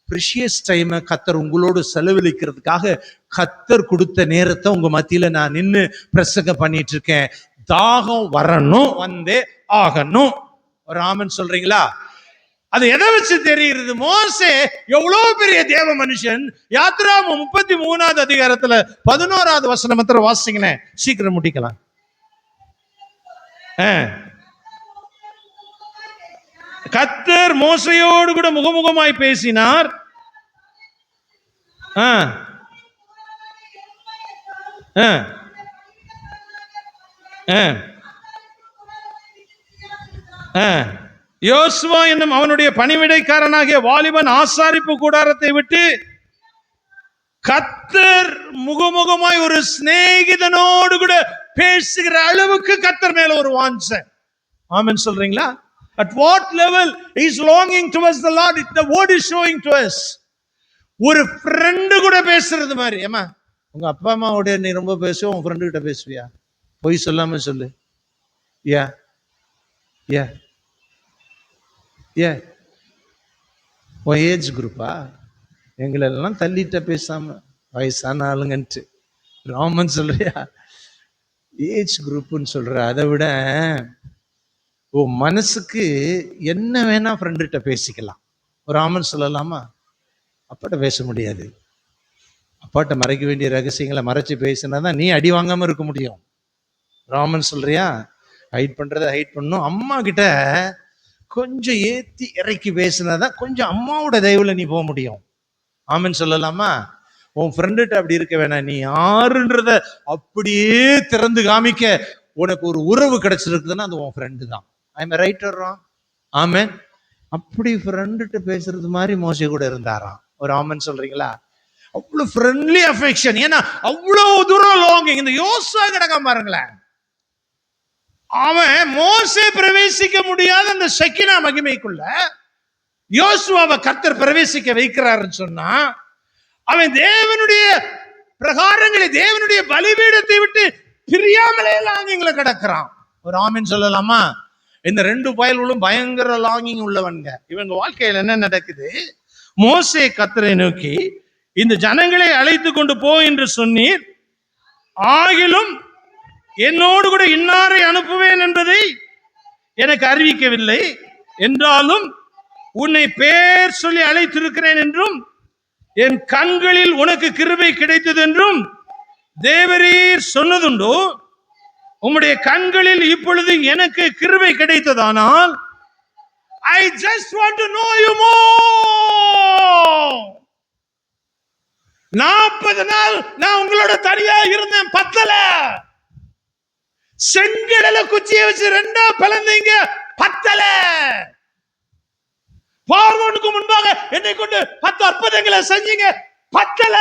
ப்ரிஷியஸ் டைமை கத்தர் உங்களோடு செலவழிக்கிறதுக்காக கத்தர் கொடுத்த நேரத்தை உங்க மத்தியில நான் நின்று பிரசங்கம் பண்ணிட்டு இருக்கேன். தாகம் வரணும், வந்தே ஆகணும். ராமன் சொல்றீங்களா? அது எதை வச்சு தெரிகிறது? மோசே எவ்வளவு பெரிய தேவ மனுஷன். யாத்ரா 33வது அதிகாரத்துல 11வது வசனம் மாத்திரம் வாசிங்களேன், சீக்கிரம் முடிக்கலாம். கர்த்தர் மோசையோடு கூட முகமுகமாய் பேசினார். யோசுவா என்னும் அவனுடைய பணிவிடைக்காரனாகிய வாலிபன் ஆசாரிப்பு கூடாரத்தை விட்டு கர்த்தர் முகமுகமாய் ஒரு சிநேகிதனோடு கூட பேசுகிற அளவுக்கு கர்த்தர் மேல ஒரு வாஞ்சை. ஆமென் சொல்றீங்களா? At what level he is longing towards the Lord, the word is showing to us. ஒரு ஃப்ரெண்டு கூட பேசுறது மாதிரி. ஏமா உங்க அப்பா அம்மாவோட நீ ரொம்ப பேசுவ, உன் ஃப்ரெண்டு கிட்ட பேசுவியா? பொய் சொல்லாம சொல்லு. ஏ ஏ ஏ உன் ஏஜ் குரூப்பா? எங்களெல்லாம் தள்ளிட்ட பேசாம வயசான ஆளுங்கன்ட்டு ராமன் சொல்றியா? ஏஜ் குரூப்னு சொல்ற. அதை விட உன் மனசுக்கு என்ன வேணா ஃப்ரெண்டுகிட்ட பேசிக்கலாம். ஒரு ராமன் சொல்லலாமா? அப்பாட்ட பேச முடியாது. அப்பாட்ட மறைக்க வேண்டிய ரகசியங்களை மறைச்சு பேசினா தான் நீ அடி வாங்காம இருக்க முடியும். ராமன் சொல்றியா? ஹைட் பண்றதை ஹைட் பண்ணும். அம்மா கிட்ட கொஞ்சம் ஏத்தி இறக்கி பேசினாதான் கொஞ்சம் அம்மாவோட தயவுல நீ போக முடியும். ஆமென் சொல்லலாமா? உன் ஃப்ரெண்டுகிட்ட அப்படி இருக்க வேணாம். நீ யாருன்றத அப்படியே திறந்து காமிக்க உனக்கு ஒரு உறவு கிடைச்சிருக்குதுன்னா அது உன் ஃப்ரெண்டு தான். ஐம் ரைட் வர்றோம். ஆமென். அப்படி ஃப்ரெண்டுகிட்ட பேசுறது மாதிரி மோசே கூட இருந்தாராம். ஒரு ஆமென் சொல்றீங்களா? அவ்வளவு ஃப்ரெண்ட்லி அஃபெக்ஷன். ஏன்னா அவ்வளவு தூரம் லாங்கிங். இந்த யோசுவா கிடக்காம பாருங்களேன். அவன் மோசே பிரவேசிக்க முடியாத அந்த ஷெக்கினா மகிமைக்குள்ள யோசுவாவை கர்த்தர் பிரவேசிக்க வைக்கிறாருன்னு சொன்னா, அவன் தேவனுடைய பிரகாரங்களை, தேவனுடைய பலிபீடத்தை விட்டு பிரியாமலே லாங்கிங்ல கிடக்கிறான். ஒரு ஆமென் சொல்லலாமா? இந்த ரெண்டு பயல்களும் பயங்கர லாங்கிங் உள்ளவங்க. இவங்க வாழ்க்கையில என்ன நடக்குது? மோசே கர்த்தரை நோக்கி இந்த ஜனங்களை அழைத்து கொண்டு போ என்று சொன்னீர், ஆகிலும் என்னோடு கூட இன்னாரை அனுப்புவேன் என்பதை எனக்கு அறிவிக்கவில்லை. என்றாலும் உன்னை பேர் சொல்லி அழைத்திருக்கிறேன் என்றும் என் கண்களில் உனக்கு கிருபை கிடைத்தது என்றும் தேவரீர் சொன்னதுண்டோ? உம்முடைய கண்களில் இப்பொழுது எனக்கு கிருபை கிடைத்ததானால் I just want to know you more. 40 நாள் நான் உங்களோட தனியா இருந்தேன், பத்தல. செங்கடல குச்சியை வச்சு ரெண்டா பிளந்தீங்க, பத்தல. பார்வோனுக்கு முன்பாக என்னை கொண்டு 10 அற்புதங்களை செஞ்சீங்க, பத்தல.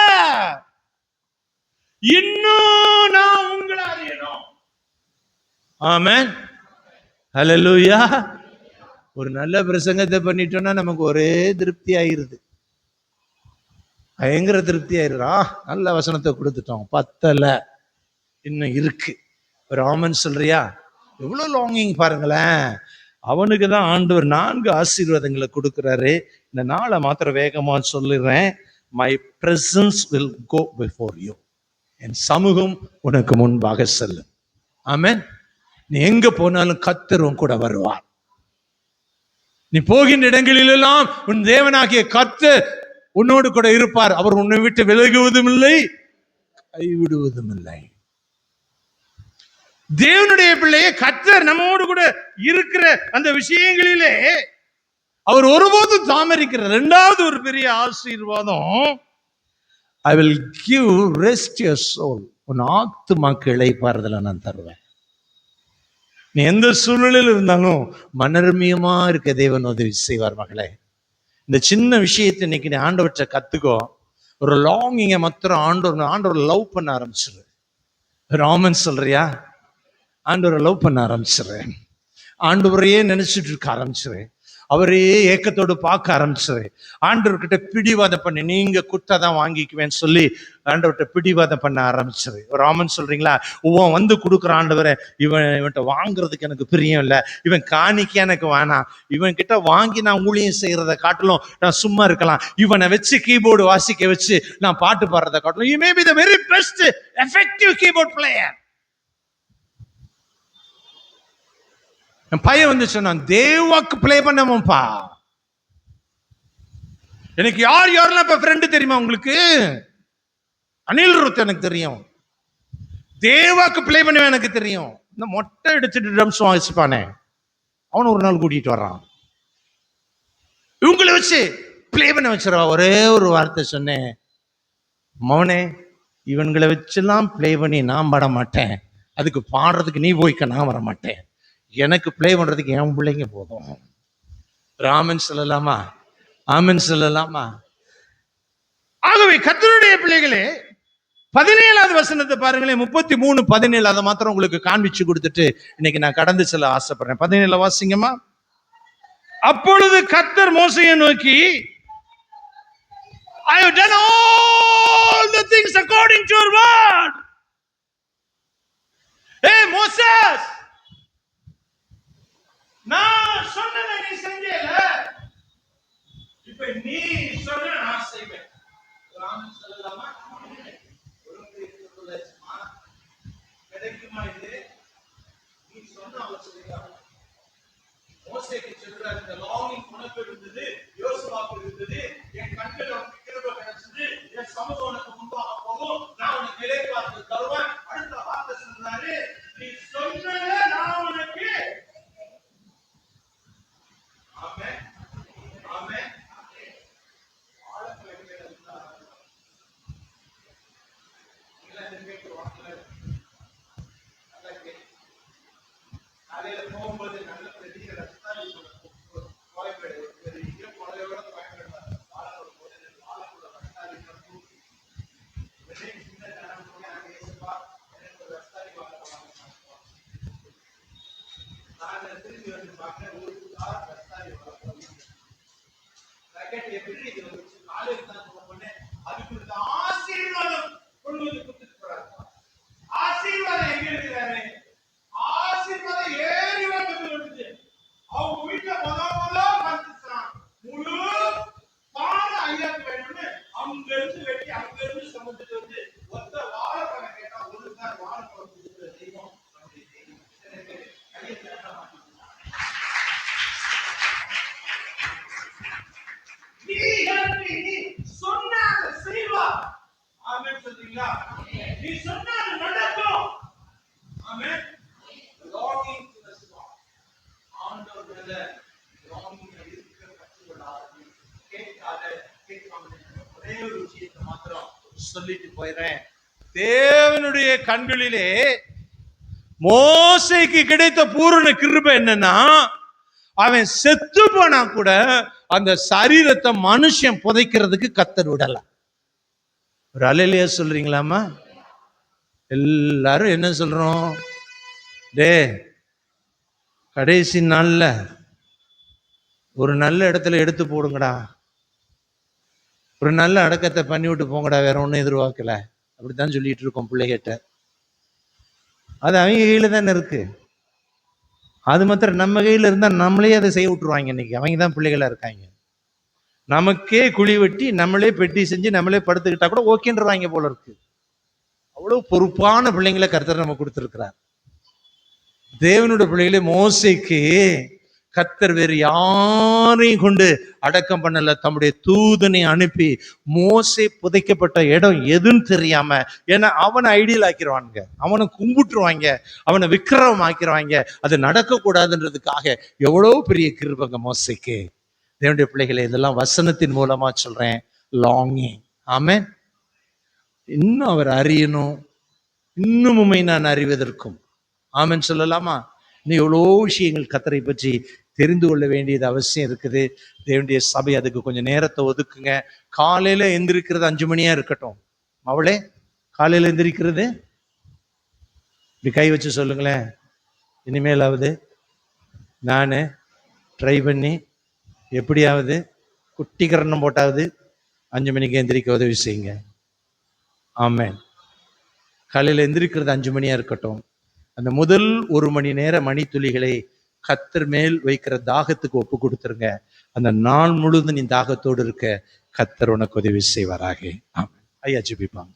இன்னும் நான் உங்களை அறியணும். ஆமென். ஹல்லேலூயா. ஒரு நல்ல பிரசங்கத்தை பண்ணிட்டோம்னா நமக்கு ஒரே திருப்தி ஆயிருது, பயங்கர திருப்தி ஆயிருதா. நல்ல வசனத்தை கொடுத்துட்டோம், பத்தல, இன்னும் இருக்கு. ஒரு ஆமென் சொல்றியா? எவ்வளவு லாங்கிங் பாருங்களேன். அவனுக்கு தான் ஆண்டவர் 4 ஆசீர்வாதங்களை கொடுக்கிறாரு. இந்த நாளை மாத்திரம் வேகமா சொல்லிடுறேன். My presence will go before you. என் சமூகம் உனக்கு முன்பாக செல்லும். ஆமென். நீ எங்க போனாலும் கர்த்தர் உன் கூட வருவார். நீ போகின்ற இடங்களிலெல்லாம் உன் தேவனாகிய கர்த்தர் உன்னோடு கூட இருப்பார். அவர் உன்னை விட்டு விலகுவதும் இல்லை, கைவிடுவதும் இல்லை. தேவனுடைய பிள்ளையே, கர்த்தர் நம்மோடு கூட இருக்கிற அந்த விஷயங்களிலே அவர் ஒருபோதும் தாமரிக்கிறார். 2வது ஒரு பெரிய ஆசீர்வாதம், I will give rest your soul. உன் ஆத்துமாக்கு இளைப்பாறுதலை நான் தருவேன். நீ எந்த சூழ்நிலையில் இருந்தாலும் மனரமியமா இருக்க தேவன் உதவி செய்வார். மகளே, இந்த சின்ன விஷயத்தை இன்னைக்கு நீ ஆண்டவற்றை கத்துக்கோ. ஒரு லாங்கிங்க மாத்திரம் ஆண்டவர் லவ் பண்ண ஆரம்பிச்சிரு. ராமன் சொல்றியா? ஆண்டவரை லவ் பண்ண ஆரம்பிச்சிடுறேன். ஆண்டவரையே நினைச்சிட்டு இருக்க ஆரம்பிச்சிடுறேன். அவரையே ஏக்கத்தோடு பார்க்க ஆரம்பிச்சிடுறேன். ஆண்டவர்கிட்ட பிடிவாதம் பண்ணி, நீங்க குட்டாதான் வாங்கிக்குவேன்னு சொல்லி ஆண்டவர்கிட்ட பிடிவாதம் பண்ண ஆரம்பிச்சிரு. ராமன் சொல்றீங்களா? இவன் வந்து கொடுக்குற ஆண்டவரை இவன்கிட்ட வாங்குறதுக்கு எனக்கு பிரியம் இல்லை, இவன் காணிக்க எனக்கு வேணாம், இவன் கிட்ட வாங்கி நான் ஊழியம் செய்யறதை காட்டிலும் நான் சும்மா இருக்கலாம், இவனை வச்சு கீபோர்டு வாசிக்க வச்சு நான் பாட்டு பாடுறதை காட்டிலும் you may be the very best effective keyboard player. பையன் வந்து சொன்னான், தேவாக்கு பிளே பண்ணப்பா. எனக்கு யாரெல்லாம் இப்ப ஃப்ரெண்டு தெரியுமா உங்களுக்கு? அனில் ருத் எனக்கு தெரியும், தேவாக்கு பிளே பண்ணுவேன் எனக்கு தெரியும். இந்த மொட்டை அடிச்சுட்டு ட்ரம்ஸ் வாசிப்பானே, அவனை ஒரு நாள் கூட்டிட்டு வர்றான். இவங்களை வச்சு பிளே பண்ண வச்சிருவா. ஒரே ஒரு வார்த்தை சொன்னேன், மௌனே, இவன்களை வச்செல்லாம் பிளே பண்ணி நான் பாட மாட்டேன், அதுக்கு பாடுறதுக்கு நீ போய்க்க, நான் வர மாட்டேன். எனக்கு பிளே பண்றதுக்கு என் பிள்ளைங்க போதும். ராமன் சொல்லலாமா? ஆமன் சொல்லலாமா? ஆகவே கர்த்தருடைய பிள்ளைகளே, 17வது வசனத்தை பாருங்களேன். 33:17 அதை மாத்திரம் உங்களுக்கு காண்பிச்சு கொடுத்துட்டு இன்னைக்கு நான் கடந்து செல்ல ஆசைப்படுறேன். 17 வாசிங்கம்மா. அப்பொழுது கர்த்தர் மோசேயை நோக்கி, I have done all the things according to your word. Hey Moses, நான் சொன்னதை நீ செஞ்சேல, இப்ப நீ சொன்ன நான் செய்வேன். ராமன் சொல்லலாமா? கிடைக்குமா இது? நீ சொன்ன அவசியம். மோசேக்கு சொல்றாரு, இந்த லாங்கிங் உனக்கு இருந்தது, யோசுவாவுக்கு இருந்தது, என் கண்கள் உனக்கு கிருபை கிடைச்சது, என் சமூகம் உனக்கு முன்பாக போகும், நான் உனக்கு இளைப்பாறுதல் தருவேன். அடுத்த வார்த்தை சொல்றாரு, நீ சொன்னதை நான் உனக்கு. ஆமென், ஆமென். போகும்போது நல்ல பெரிய ரஸ்தாலி வாய்ப்பேடு பெரிய கொலையோட பயன்படுத்தாரு. ரஸ்தாலி நான் திரும்பி வந்து பார்க்கிறேன், ஊருக்கு ரஸ்தாலி எப்படி இது வந்துச்சு? காலேஜ் தான் போனேன். அதுக்கு இந்த ஆசீர்வாதம் கொண்டு வந்து கொடுத்துட்டு போறாரு. ஆசீர்வாதம் எங்க இருக்கிறாரு? ஆசீர்வாதம் ஏறி வந்து அவங்க வீட்டுல வந்துச்சான். முழு பானை ஐயாக்கு வேணும்னு அங்க இருந்து வெட்டி அங்க இருந்து சமைச்சிட்டு வந்து ஒத்த வாழைப்பழம் கேட்டா ஒரு தான் வாழைப்பழம் கொடுக்குற தெய்வம். நீ சொன்னாத செய்வா. ஆமென் சொல்றீங்களா? நீ சொன்னாத நடக்கும். ஆமென். Longing to the spot. ஆண்டவருடைய longing இருக்கிற கற்றுக்கொள்ளாது. கேட்காம ஒரே ஒரு விஷயத்தை மாத்திரம் சொல்லிட்டு போயிடுறேன். தேவனுடைய கண்களிலே மோசேக்கு கிடைத்த பூரண கிருபை என்னன்னா, அவன் செத்து போனா கூட அந்த சரீரத்தை மனுஷன் புதைக்கிறதுக்கு கர்த்தர் விடல. ஒரு அல்லேலூயா சொல்றீங்களாமா? எல்லாரும் என்ன சொல்றோம்? டே, கடைசி நாள்ல ஒரு நல்ல இடத்துல எடுத்து போடுங்கடா, ஒரு நல்ல அடக்கத்தை பண்ணி விட்டு போங்கடா, வேற ஒன்றும் எதிர்பார்க்கல, அப்படித்தான் சொல்லிட்டு இருக்கோம் பிள்ளைகிட்ட. அது அவங்க கையில தானே இருக்கு. அது மாத்திரம் நம்ம கையில இருந்தா நம்மளே அதை செய்ய விட்டுருவாங்க. இன்னைக்கு அவங்க தான் பிள்ளைகளா இருக்காங்க. நமக்கே குழி வெட்டி நம்மளே பெட்டி செஞ்சு நம்மளே படுத்துக்கிட்டா கூட ஓகேன்றவாங்க போல இருக்கு. அவ்வளவு பொறுப்பான பிள்ளைங்களை கர்த்தர் நம்ம கொடுத்திருக்கிறார். தேவனுடைய பிள்ளைகளே, மோசேக்கு கர்த்தர் வேறு யாரையும் கொண்டு அடக்கம் பண்ணல. தம்முடைய தூதனை அனுப்பி மோசே புதைக்கப்பட்ட இடம் எதுன்னு தெரியாம, ஏன்னா அவனை ஐடியல் ஆக்கிடுவாங்க, அவனை கும்பிட்டுருவாங்க, அவனை விக்கிரகம் ஆக்கிடுவாங்க. அது நடக்கக்கூடாதுன்றதுக்காக எவ்வளவு பெரிய கிருபைங்க மோசேக்கு. தேவனுடைய பிள்ளைகளை, இதெல்லாம் வசனத்தின் மூலமா சொல்றேன். லாங்கிங். ஆமென். இன்னும் அவர் அறியணும், இன்னும் உண்மை நான் அறிவதற்கும். ஆமென் சொல்லலாமா? இன்னும் எவ்வளோ விஷயங்கள் கர்த்தரை பற்றி தெரிந்து கொள்ள வேண்டியது அவசியம் இருக்குது. தேவனுடைய சபை அதுக்கு கொஞ்சம் நேரத்தை ஒதுக்குங்க. காலையில எந்திரிக்கிறது 5 மணியா இருக்கட்டும். அவளே காலையில எந்திரிக்கிறது இப்படி கை வச்சு சொல்லுங்களேன். இனிமேலாவது நான் ட்ரை பண்ணி எப்படியாவது குட்டிக்கரணம் போட்டாவது 5 மணிக்கு எந்திரிக்க உதவி செய்யுங்க. ஆமென். காலையில் எந்திரிக்கிறது 5 மணியா இருக்கட்டும். அந்த முதல் 1 மணி நேர மணித்துளிகளை கர்த்தர் மேல் வைக்கிற தாகத்துக்கு ஒப்பு கொடுத்துருங்க. அந்த நாள் முழுவதும் நீ தாகத்தோடு இருக்க கர்த்தர் உனக்கு உதவி செய்வாராக. ஆமென். ஐயா ஜெபிப்பாங்க.